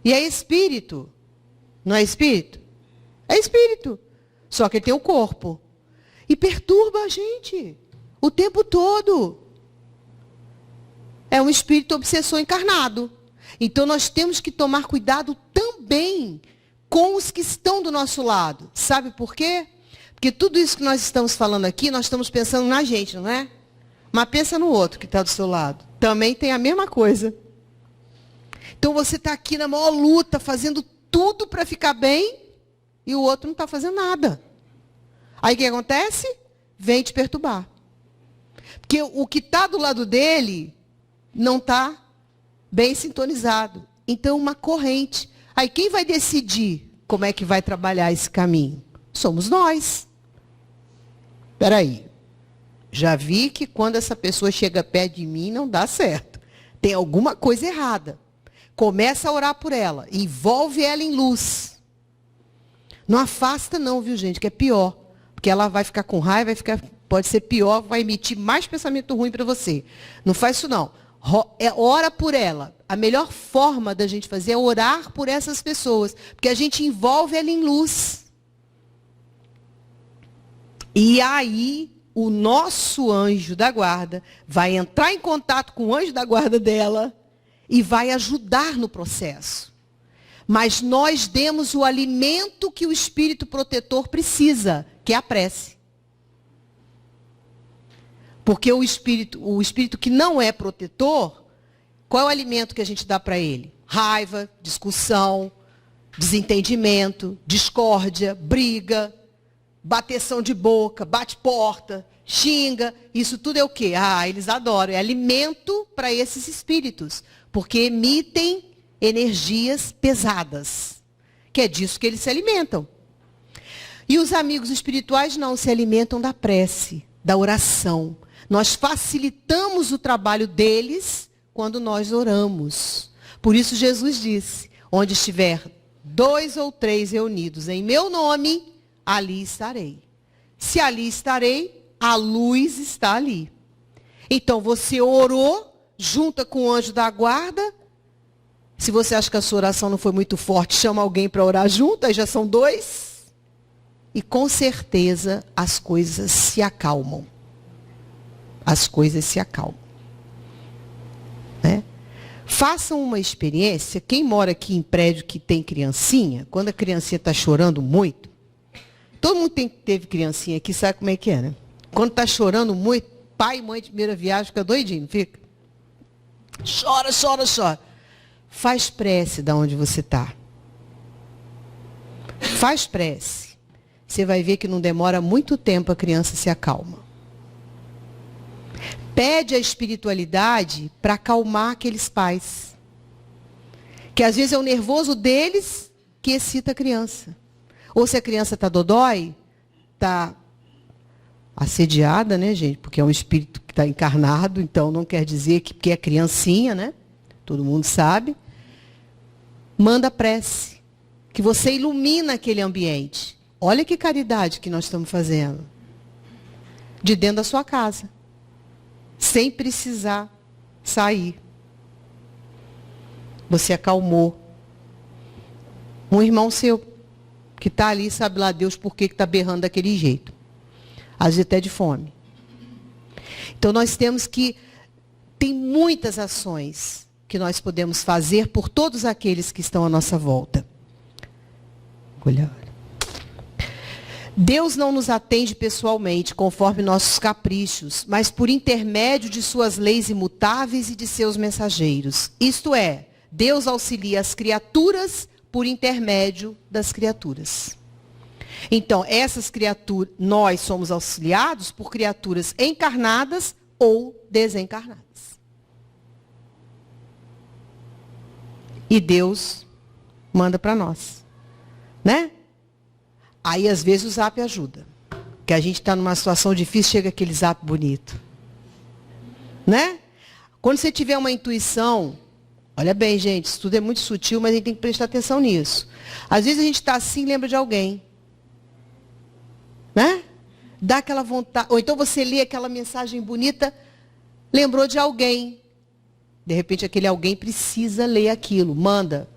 E é espírito. Não é espírito? É espírito. Só que ele tem o corpo. E perturba a gente o tempo todo. É um espírito obsessor encarnado. Então, nós temos que tomar cuidado também com os que estão do nosso lado. Sabe por quê? Porque tudo isso que nós estamos falando aqui, nós estamos pensando na gente, não é? Mas pensa no outro que está do seu lado. Também tem a mesma coisa. Então, você está aqui na maior luta, fazendo tudo para ficar bem, e o outro não está fazendo nada. Aí, o que acontece? Vem te perturbar. Porque o que está do lado dele não está bem sintonizado. Então, uma corrente. Aí, quem vai decidir como é que vai trabalhar esse caminho? Somos nós. Espera aí. Já vi que quando essa pessoa chega perto de mim, não dá certo. Tem alguma coisa errada. Começa a orar por ela. Envolve ela em luz. Não afasta não, viu, gente? Que é pior. Porque ela vai ficar com raiva, pode ser pior, vai emitir mais pensamento ruim para você. Não faz isso, não. Ora por ela. A melhor forma da gente fazer é orar por essas pessoas. Porque a gente envolve ela em luz. E aí, o nosso anjo da guarda vai entrar em contato com o anjo da guarda dela e vai ajudar no processo. Mas nós demos o alimento que o espírito protetor precisa, que é a prece. Porque o espírito que não é protetor, qual é o alimento que a gente dá para ele? Raiva, discussão, desentendimento, discórdia, briga, bateção de boca, bate porta, xinga. Isso tudo é o quê? Eles adoram. É alimento para esses espíritos. Porque emitem energias pesadas. Que é disso que eles se alimentam. E os amigos espirituais não se alimentam da prece, da oração. Nós facilitamos o trabalho deles quando nós oramos. Por isso Jesus disse, onde estiver 2 ou 3 reunidos em meu nome, ali estarei. Se ali estarei, a luz está ali. Então você orou, junta com o anjo da guarda. Se você acha que a sua oração não foi muito forte, chama alguém para orar junto, aí já são 2. E com certeza as coisas se acalmam. as coisas se acalmam. Né? Façam uma experiência, quem mora aqui em prédio que tem criancinha, quando a criancinha está chorando muito, todo mundo teve criancinha aqui, sabe como é que é, né? Quando está chorando muito, pai e mãe de primeira viagem fica doidinho, não fica? Chora, chora, chora. Faz prece da onde você está. Faz prece. Você vai ver que não demora muito tempo a criança se acalma. Pede a espiritualidade para acalmar aqueles pais. Que às vezes é o nervoso deles que excita a criança. Ou se a criança está dodói, está assediada, né, gente? Porque é um espírito que está encarnado, então não quer dizer que é criancinha, né? Todo mundo sabe. Manda prece. Que você ilumina aquele ambiente. Olha que caridade que nós estamos fazendo. De dentro da sua casa. Sem precisar sair. Você acalmou. Um irmão seu, que está ali, sabe lá Deus por que está berrando daquele jeito. Às vezes até de fome. Então nós temos que... Tem muitas ações que nós podemos fazer por todos aqueles que estão à nossa volta. Olha. Deus não nos atende pessoalmente, conforme nossos caprichos, mas por intermédio de suas leis imutáveis e de seus mensageiros. Isto é, Deus auxilia as criaturas por intermédio das criaturas. Então, essas criaturas, nós somos auxiliados por criaturas encarnadas ou desencarnadas. E Deus manda para nós. Né? Aí, às vezes, o zap ajuda. Porque a gente está numa situação difícil, chega aquele zap bonito. Né? Quando você tiver uma intuição, olha bem, gente, isso tudo é muito sutil, mas a gente tem que prestar atenção nisso. Às vezes a gente está assim e lembra de alguém. Né? Dá aquela vontade. Ou então você lê aquela mensagem bonita, lembrou de alguém. De repente aquele alguém precisa ler aquilo. Manda.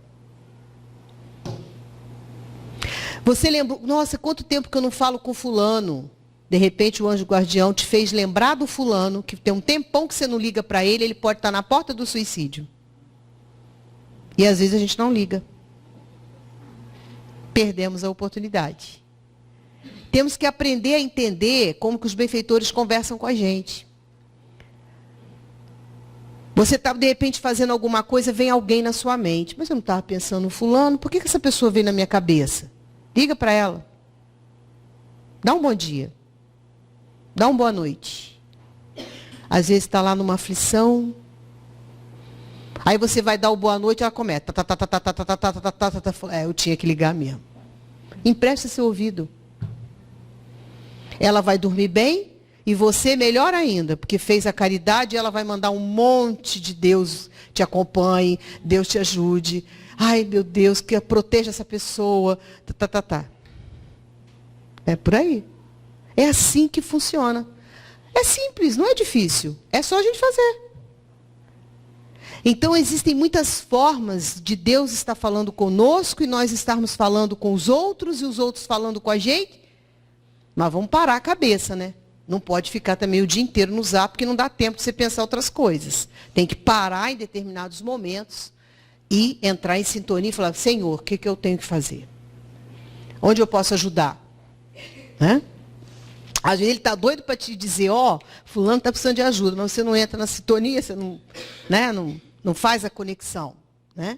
Você lembrou, nossa, quanto tempo que eu não falo com fulano. De repente o anjo guardião te fez lembrar do fulano, que tem um tempão que você não liga para ele, ele pode estar na porta do suicídio. E às vezes a gente não liga. Perdemos a oportunidade. Temos que aprender a entender como que os benfeitores conversam com a gente. Você está, de repente, fazendo alguma coisa, vem alguém na sua mente. Mas eu não estava pensando no fulano, por que essa pessoa veio na minha cabeça? Liga para ela. Dá um bom dia. Dá uma boa noite. Às vezes está lá numa aflição. Aí você vai dar o boa noite, ela começa. Eu tinha que ligar mesmo. Empresta seu ouvido. Ela vai dormir bem e você melhor ainda, porque fez a caridade e ela vai mandar um monte de Deus te acompanhe, Deus te ajude. Ai, meu Deus, que proteja essa pessoa. É por aí. É assim que funciona. É simples, não é difícil. É só a gente fazer. Então, existem muitas formas de Deus estar falando conosco e nós estarmos falando com os outros e os outros falando com a gente. Mas vamos parar a cabeça, né? Não pode ficar também o dia inteiro no zap, porque não dá tempo de você pensar outras coisas. Tem que parar em determinados momentos e entrar em sintonia e falar, Senhor, o que eu tenho que fazer? Onde eu posso ajudar? Né? Às vezes ele está doido para te dizer, fulano está precisando de ajuda, mas você não entra na sintonia, você não, né, não faz a conexão. Né?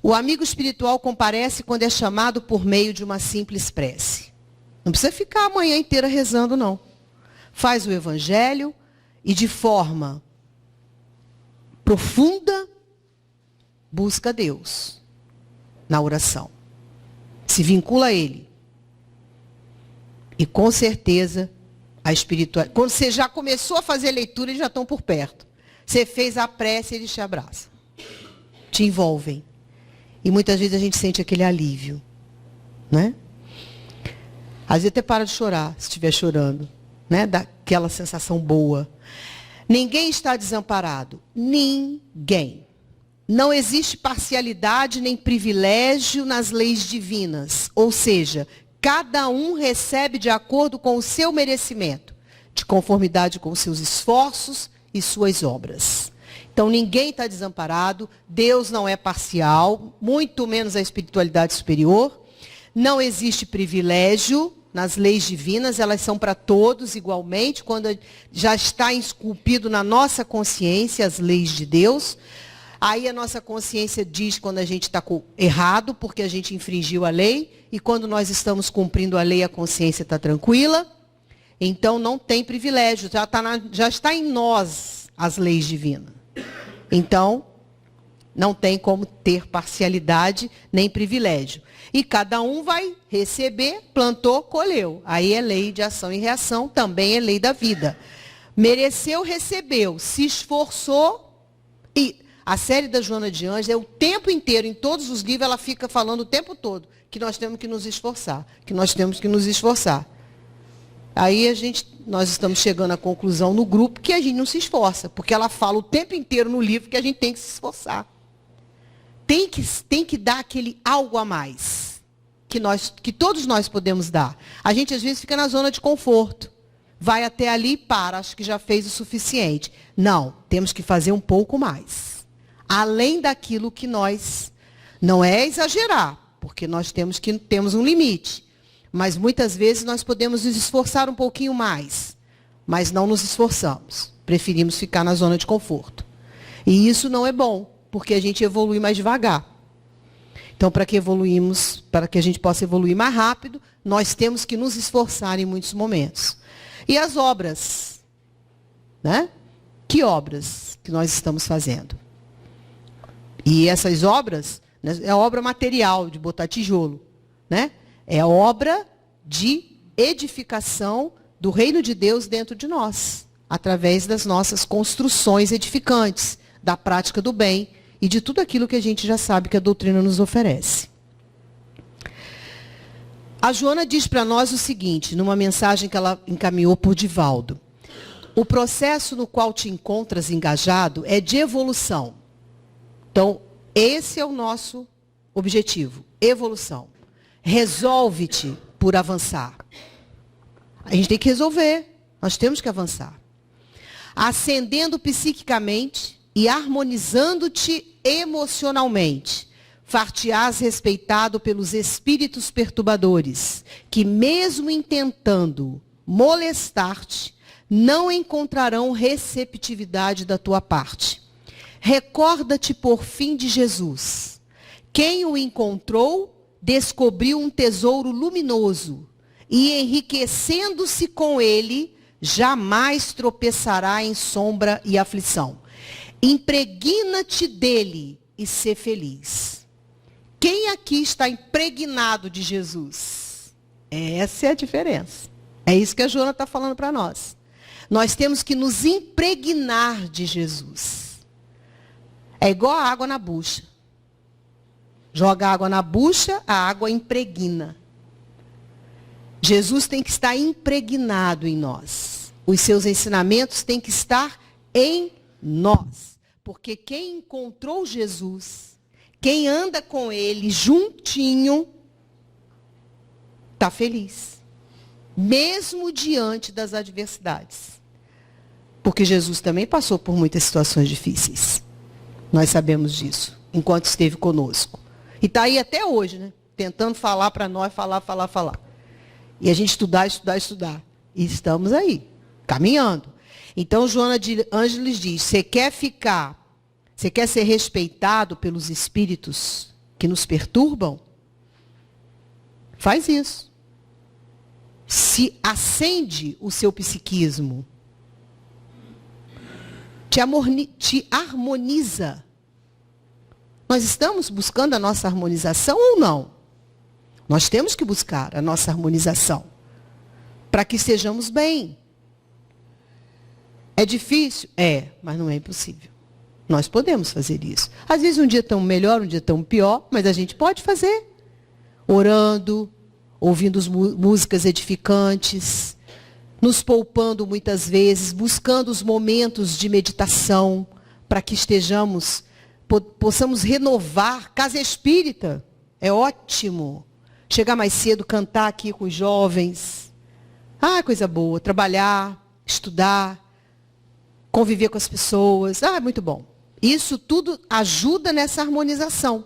O amigo espiritual comparece quando é chamado por meio de uma simples prece. Não precisa ficar a manhã inteira rezando, não. Faz o evangelho e de forma profunda busca Deus na oração. Se vincula a Ele. E com certeza a espiritualidade. Quando você já começou a fazer a leitura, eles já estão por perto. Você fez a prece, eles te abraçam. Te envolvem. E muitas vezes a gente sente aquele alívio. Né? Às vezes até para de chorar, se estiver chorando. Né? Daquela sensação boa. Ninguém está desamparado. Ninguém. Não existe parcialidade nem privilégio nas leis divinas. Ou seja, cada um recebe de acordo com o seu merecimento. de conformidade com seus esforços e suas obras. Então, ninguém está desamparado, Deus não é parcial, muito menos a espiritualidade superior. Não existe privilégio nas leis divinas, elas são para todos igualmente, quando já está esculpido na nossa consciência as leis de Deus. Aí a nossa consciência diz quando a gente está errado, porque a gente infringiu a lei, e quando nós estamos cumprindo a lei, a consciência está tranquila. Então, não tem privilégio, já está em nós as leis divinas. Então, não tem como ter parcialidade nem privilégio. E cada um vai receber, plantou, colheu. Aí é lei de ação e reação, também é lei da vida. Mereceu, recebeu, se esforçou. E a série da Joana de Ângeles é o tempo inteiro, em todos os livros, ela fica falando o tempo todo que nós temos que nos esforçar, que nós temos que nos esforçar. Aí nós estamos chegando à conclusão no grupo que a gente não se esforça, porque ela fala o tempo inteiro no livro que a gente tem que se esforçar. Tem que dar aquele algo a mais, que todos nós podemos dar. A gente às vezes fica na zona de conforto, vai até ali e para, acho que já fez o suficiente. Não, temos que fazer um pouco mais. Além daquilo que nós, não é exagerar, porque nós temos um limite. Mas muitas vezes nós podemos nos esforçar um pouquinho mais, mas não nos esforçamos. Preferimos ficar na zona de conforto. E isso não é bom, porque a gente evolui mais devagar. Então, para que a gente possa evoluir mais rápido, nós temos que nos esforçar em muitos momentos. E as obras, né? Que obras que nós estamos fazendo? E essas obras, né, é a obra material de botar tijolo, né? É a obra de edificação do reino de Deus dentro de nós, através das nossas construções edificantes, da prática do bem e de tudo aquilo que a gente já sabe que a doutrina nos oferece. A Joana diz para nós o seguinte, numa mensagem que ela encaminhou por Divaldo: o processo no qual te encontras engajado é de evolução. Então, esse é o nosso objetivo, evolução. Resolve-te por avançar. A gente tem que resolver, nós temos que avançar. Ascendendo psiquicamente e harmonizando-te emocionalmente, far-te-ás respeitado pelos espíritos perturbadores, que mesmo intentando molestar-te, não encontrarão receptividade da tua parte. Recorda-te, por fim, de Jesus. Quem o encontrou, descobriu um tesouro luminoso e, enriquecendo-se com ele, jamais tropeçará em sombra e aflição. Impregna-te dele e sê feliz. Quem aqui está impregnado de Jesus? Essa é a diferença. É isso que a Joana está falando para nós. Nós temos que nos impregnar de Jesus. É igual a água na bucha. Joga água na bucha, a água impregna. Jesus tem que estar impregnado em nós. Os seus ensinamentos têm que estar em nós. Porque quem encontrou Jesus, quem anda com ele juntinho, está feliz. Mesmo diante das adversidades. Porque Jesus também passou por muitas situações difíceis. Nós sabemos disso, enquanto esteve conosco. E está aí até hoje, né? Tentando falar para nós, falar. E a gente estudar. E estamos aí, caminhando. Então, Joana de Ângeles diz, você quer ser respeitado pelos espíritos que nos perturbam? Faz isso. Se acende o seu psiquismo, te harmoniza. Nós estamos buscando a nossa harmonização ou não? Nós temos que buscar a nossa harmonização para que estejamos bem. É difícil? É, mas não é impossível. Nós podemos fazer isso. Às vezes um dia tão melhor, um dia tão pior, mas a gente pode fazer. Orando, ouvindo músicas edificantes, nos poupando muitas vezes, buscando os momentos de meditação, para que possamos renovar. Casa espírita, é ótimo. Chegar mais cedo, cantar aqui com os jovens. Ah, coisa boa. Trabalhar, estudar, conviver com as pessoas. É muito bom. Isso tudo ajuda nessa harmonização.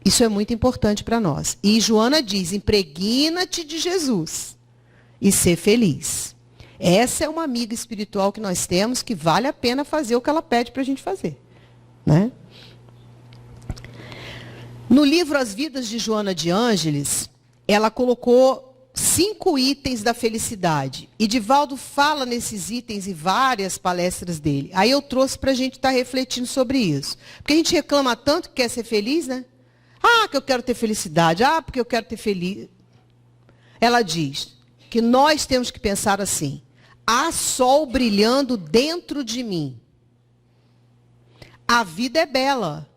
Isso é muito importante para nós. E Joana diz, impregna-te de Jesus e ser feliz. Essa é uma amiga espiritual que nós temos, que vale a pena fazer o que ela pede para a gente fazer. Né? No livro As Vidas de Joana de Ângeles, ela colocou 5 itens da felicidade. E Divaldo fala nesses itens em várias palestras dele. Aí eu trouxe para a gente estar refletindo sobre isso. Porque a gente reclama tanto que quer ser feliz, né? Ah, que eu quero ter felicidade. Ah, porque eu quero ter feliz. Ela diz que nós temos que pensar assim. Há sol brilhando dentro de mim. A vida é bela.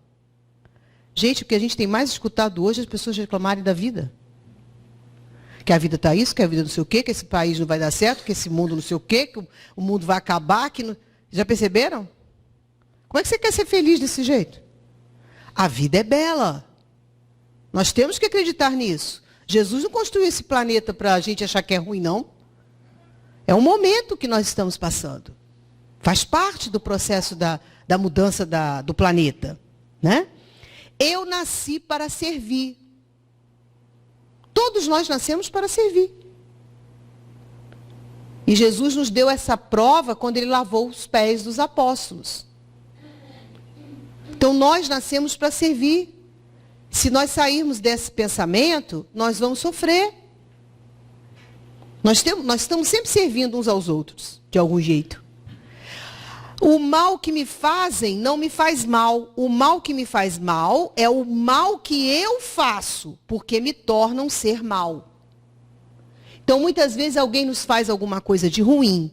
Gente, o que a gente tem mais escutado hoje é as pessoas reclamarem da vida. Que a vida está isso, que a vida não sei o quê, que esse país não vai dar certo, que esse mundo não sei o quê, que o mundo vai acabar. Que não... Já perceberam? Como é que você quer ser feliz desse jeito? A vida é bela. Nós temos que acreditar nisso. Jesus não construiu esse planeta para a gente achar que é ruim, não. É um momento que nós estamos passando. Faz parte do processo da mudança do planeta. Né? Eu nasci para servir. Todos nós nascemos para servir. E Jesus nos deu essa prova quando ele lavou os pés dos apóstolos. Então nós nascemos para servir. Se nós sairmos desse pensamento, nós vamos sofrer. Nós estamos sempre servindo uns aos outros, de algum jeito. O mal que me fazem não me faz mal. O mal que me faz mal é o mal que eu faço, porque me torna um ser mal. Então, muitas vezes, alguém nos faz alguma coisa de ruim.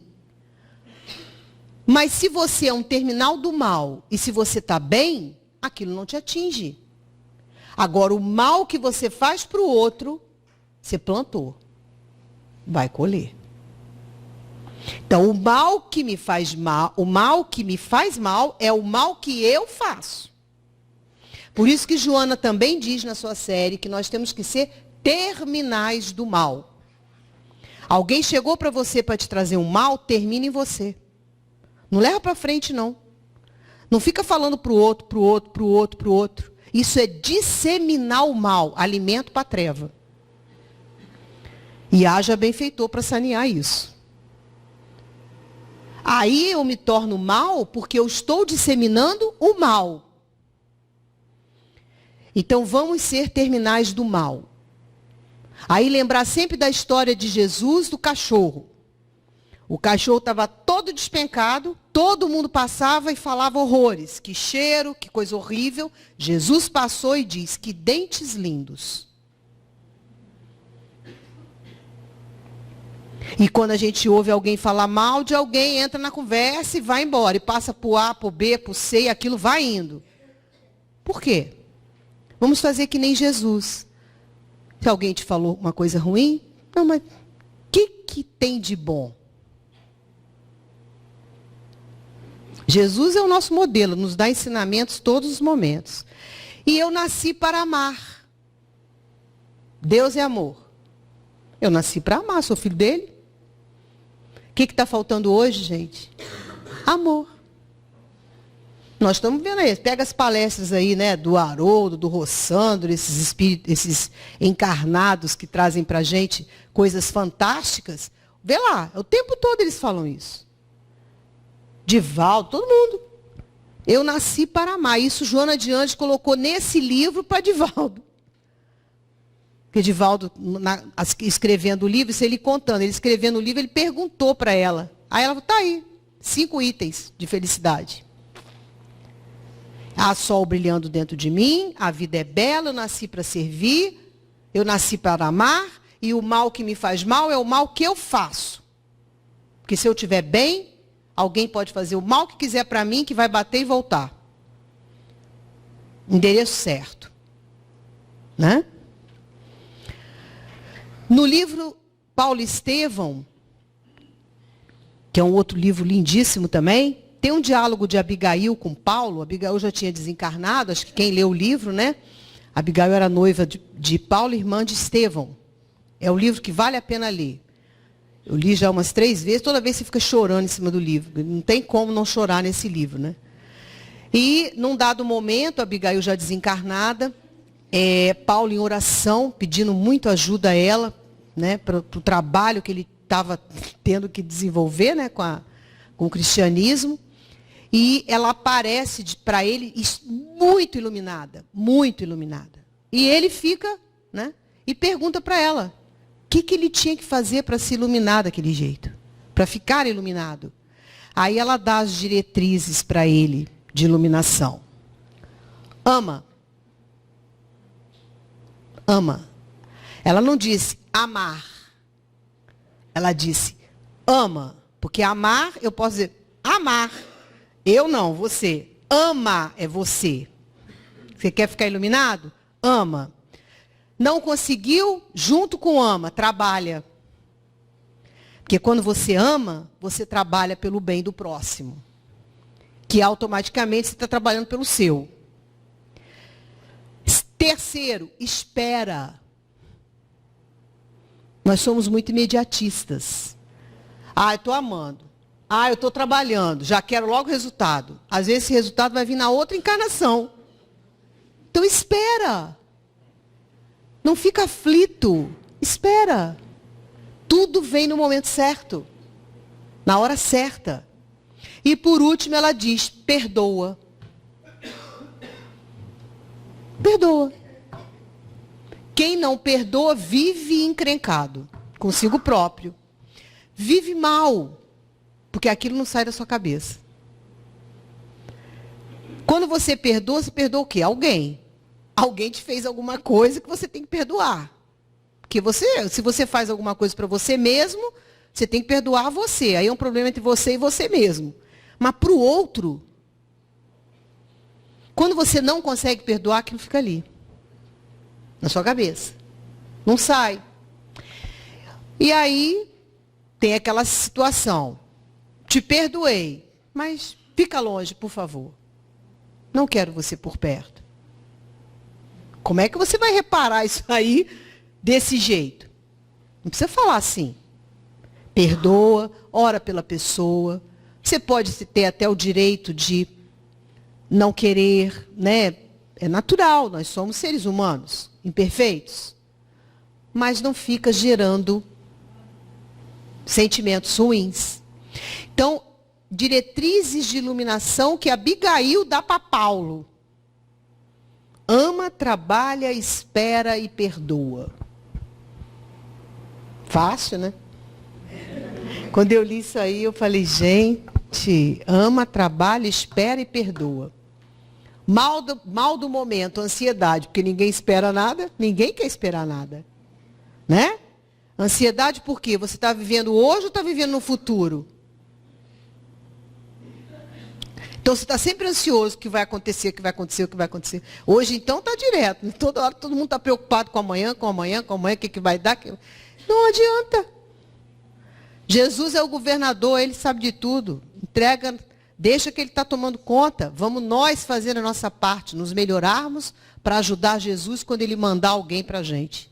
Mas se você é um terminal do mal, e se você está bem, aquilo não te atinge. Agora, o mal que você faz para o outro, você plantou. Vai colher. Então, o mal que me faz mal é o mal que eu faço. Por isso que Joana também diz na sua série que nós temos que ser terminais do mal. Alguém chegou para você para te trazer um mal, termina em você. Não leva para frente, não. Não fica falando para o outro, para o outro, para o outro, para o outro. Isso é disseminar o mal, alimento para a treva. E haja benfeitor para sanear isso. Aí eu me torno mal porque eu estou disseminando o mal. Então vamos ser terminais do mal. Aí lembrar sempre da história de Jesus do cachorro. O cachorro estava todo despencado, todo mundo passava e falava horrores. Que cheiro, que coisa horrível. Jesus passou e diz, que dentes lindos. E quando a gente ouve alguém falar mal de alguém, entra na conversa e vai embora. E passa para o A, para o B, para o C, e aquilo vai indo. Por quê? Vamos fazer que nem Jesus. Se alguém te falou uma coisa ruim, não, mas o que tem de bom? Jesus é o nosso modelo, nos dá ensinamentos todos os momentos. E eu nasci para amar. Deus é amor. Eu nasci para amar, sou filho dele. O que está faltando hoje, gente? Amor. Nós estamos vendo aí, pega as palestras aí, né, do Haroldo, do Rossandro, esses espíritos, esses encarnados que trazem para a gente coisas fantásticas. Vê lá, o tempo todo eles falam isso. Divaldo, todo mundo. Eu nasci para amar. Isso Joana de Ângeles colocou nesse livro para Divaldo. Porque Divaldo, escrevendo o livro, isso ele contando, ele escrevendo o livro, ele perguntou para ela. Aí ela falou, tá aí, 5 itens de felicidade. Há sol brilhando dentro de mim, a vida é bela, eu nasci para servir, eu nasci para amar, e o mal que me faz mal é o mal que eu faço. Porque se eu estiver bem, alguém pode fazer o mal que quiser para mim, que vai bater e voltar. Endereço certo. Né? No livro Paulo Estevão, que é um outro livro lindíssimo também, tem um diálogo de Abigail com Paulo. Abigail já tinha desencarnado, acho que quem leu o livro, né? Abigail era noiva de Paulo, irmã de Estevão. É um livro que vale a pena ler. Eu li já umas 3 vezes, toda vez você fica chorando em cima do livro. Não tem como não chorar nesse livro, né? E, num dado momento, Abigail já desencarnada, Paulo em oração, pedindo muito ajuda a ela, né, para o trabalho que ele estava tendo que desenvolver, né, com o cristianismo. E ela aparece para ele muito iluminada, muito iluminada. E ele fica, né, e pergunta para ela, o que ele tinha que fazer para se iluminar daquele jeito? Para ficar iluminado. Aí ela dá as diretrizes para ele de iluminação. Ama. Ama. Ela não disse amar. Ela disse ama. Porque amar, eu posso dizer amar. Eu não, você. Ama é você. Você quer ficar iluminado? Ama. Não conseguiu? Junto com ama, trabalha. Porque quando você ama, você trabalha pelo bem do próximo. Que automaticamente você está trabalhando pelo seu. Terceiro, espera. Nós somos muito imediatistas. Eu estou amando. Eu estou trabalhando. Já quero logo o resultado. Às vezes esse resultado vai vir na outra encarnação. Então espera. Não fica aflito. Espera. Tudo vem no momento certo. Na hora certa. E por último ela diz, perdoa. Perdoa. Quem não perdoa vive encrencado. Consigo próprio. Vive mal. Porque aquilo não sai da sua cabeça. Quando você perdoa o quê? Alguém. Alguém te fez alguma coisa que você tem que perdoar. Porque se você faz alguma coisa para você mesmo, você tem que perdoar você. Aí é um problema entre você e você mesmo. Mas para o outro, quando você não consegue perdoar, aquilo fica ali. Na sua cabeça. Não sai. E aí, tem aquela situação. Te perdoei, mas fica longe, por favor. Não quero você por perto. Como é que você vai reparar isso aí desse jeito? Não precisa falar assim. Perdoa, ora pela pessoa. Você pode ter até o direito de não querer, né? É natural, nós somos seres humanos, imperfeitos. Mas não fica gerando sentimentos ruins. Então, diretrizes de iluminação que Abigail dá para Paulo. Ama, trabalha, espera e perdoa. Fácil, né? Quando eu li isso aí, eu falei, gente, ama, trabalha, espera e perdoa. Mal do momento, ansiedade, porque ninguém espera nada, ninguém quer esperar nada. Né? Ansiedade por quê? Você está vivendo hoje ou está vivendo no futuro? Então, você está sempre ansioso, o que vai acontecer, o que vai acontecer, o que vai acontecer. Hoje, então, está direto. Toda hora, todo mundo está preocupado com amanhã, o que vai dar. Não adianta. Jesus é o governador, ele sabe de tudo. Entrega, deixa que ele está tomando conta. Vamos nós fazer a nossa parte, nos melhorarmos para ajudar Jesus quando ele mandar alguém para a gente.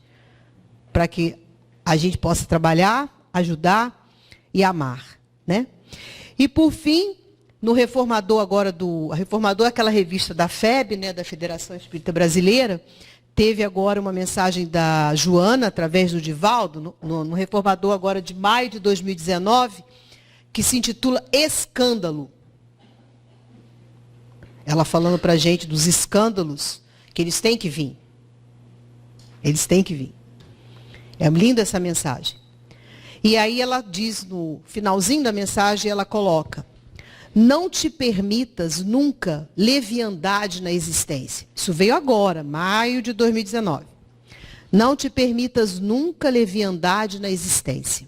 Para que a gente possa trabalhar, ajudar e amar. Né? E, por fim, no Reformador agora, a Reformador é aquela revista da FEB, né, da Federação Espírita Brasileira, teve agora uma mensagem da Joana, através do Divaldo, no Reformador agora de maio de 2019, que se intitula Escândalo. Ela falando para a gente dos escândalos, que eles têm que vir. Eles têm que vir. É linda essa mensagem. E aí ela diz, no finalzinho da mensagem, ela coloca: não te permitas nunca leviandade na existência. Isso veio agora, maio de 2019. Não te permitas nunca leviandade na existência,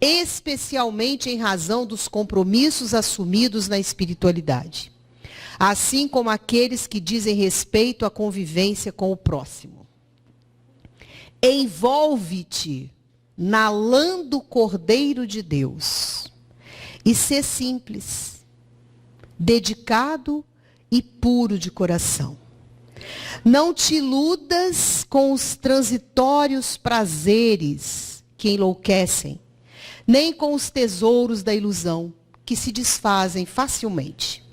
especialmente em razão dos compromissos assumidos na espiritualidade, assim como aqueles que dizem respeito à convivência com o próximo. Envolve-te na lã do Cordeiro de Deus e sê simples, dedicado e puro de coração. Não te iludas com os transitórios prazeres que enlouquecem, nem com os tesouros da ilusão, que se desfazem facilmente.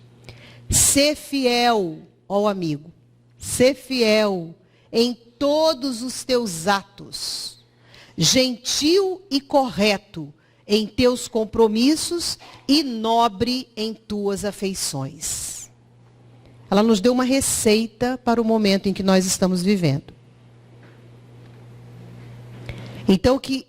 Sê fiel, ó amigo, sê fiel em todos os teus atos, gentil e correto em teus compromissos e nobre em tuas afeições. Ela nos deu uma receita para o momento em que nós estamos vivendo. Então, que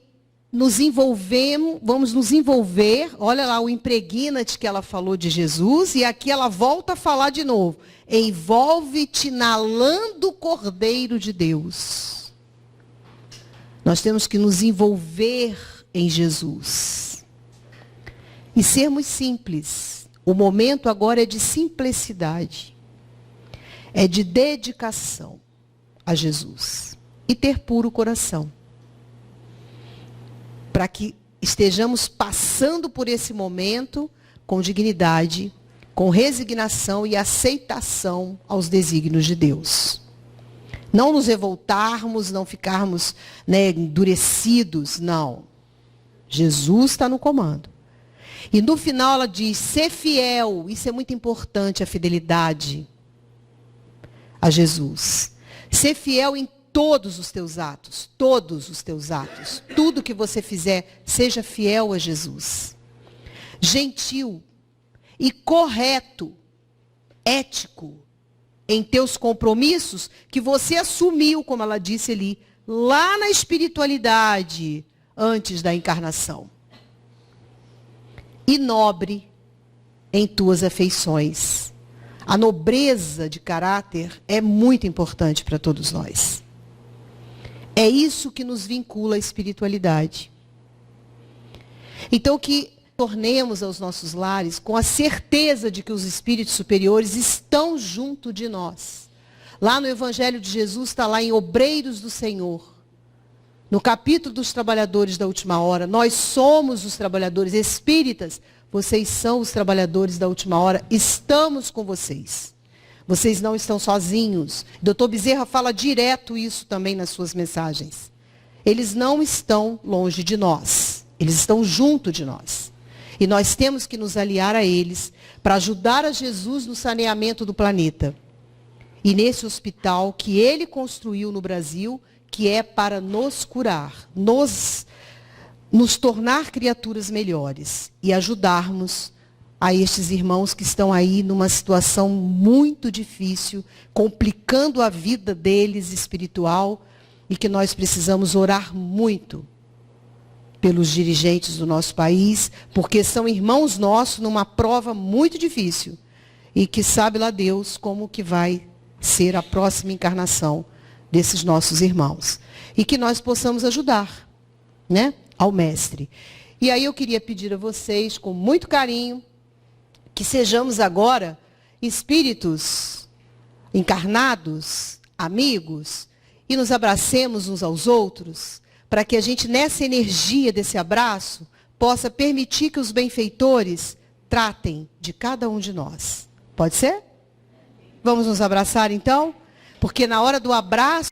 vamos nos envolver, olha lá o impregna-te que ela falou de Jesus, e aqui ela volta a falar de novo. Envolve-te na lã do Cordeiro de Deus. Nós temos que nos envolver em Jesus. E sermos simples. O momento agora é de simplicidade. É de dedicação a Jesus. E ter puro coração. Para que estejamos passando por esse momento com dignidade, com resignação e aceitação aos desígnios de Deus. Não nos revoltarmos, não ficarmos endurecidos, não. Jesus está no comando. E no final ela diz, ser fiel, isso é muito importante, a fidelidade a Jesus. Ser fiel em todos os teus atos, todos os teus atos, tudo que você fizer, seja fiel a Jesus. Gentil e correto, ético, em teus compromissos, que você assumiu, como ela disse ali, lá na espiritualidade, antes da encarnação. E nobre em tuas afeições. A nobreza de caráter é muito importante para todos nós. É isso que nos vincula à espiritualidade. Então, que tornemos aos nossos lares com a certeza de que os espíritos superiores estão junto de nós. Lá no Evangelho de Jesus, está lá em Obreiros do Senhor. No capítulo dos trabalhadores da última hora, nós somos os trabalhadores espíritas, vocês são os trabalhadores da última hora, estamos com vocês. Vocês não estão sozinhos. Dr. Bezerra fala direto isso também nas suas mensagens. Eles não estão longe de nós. Eles estão junto de nós. E nós temos que nos aliar a eles para ajudar a Jesus no saneamento do planeta. E nesse hospital que ele construiu no Brasil, que é para nos curar, nos tornar criaturas melhores e ajudarmos a estes irmãos que estão aí numa situação muito difícil, complicando a vida deles espiritual, e que nós precisamos orar muito pelos dirigentes do nosso país, porque são irmãos nossos numa prova muito difícil, e que sabe lá Deus como que vai ser a próxima encarnação desses nossos irmãos. E que nós possamos ajudar, né, ao Mestre. E aí eu queria pedir a vocês, com muito carinho, que sejamos agora espíritos encarnados, amigos, e nos abracemos uns aos outros, para que a gente, nessa energia desse abraço, possa permitir que os benfeitores tratem de cada um de nós. Pode ser? Vamos nos abraçar, então? Porque na hora do abraço,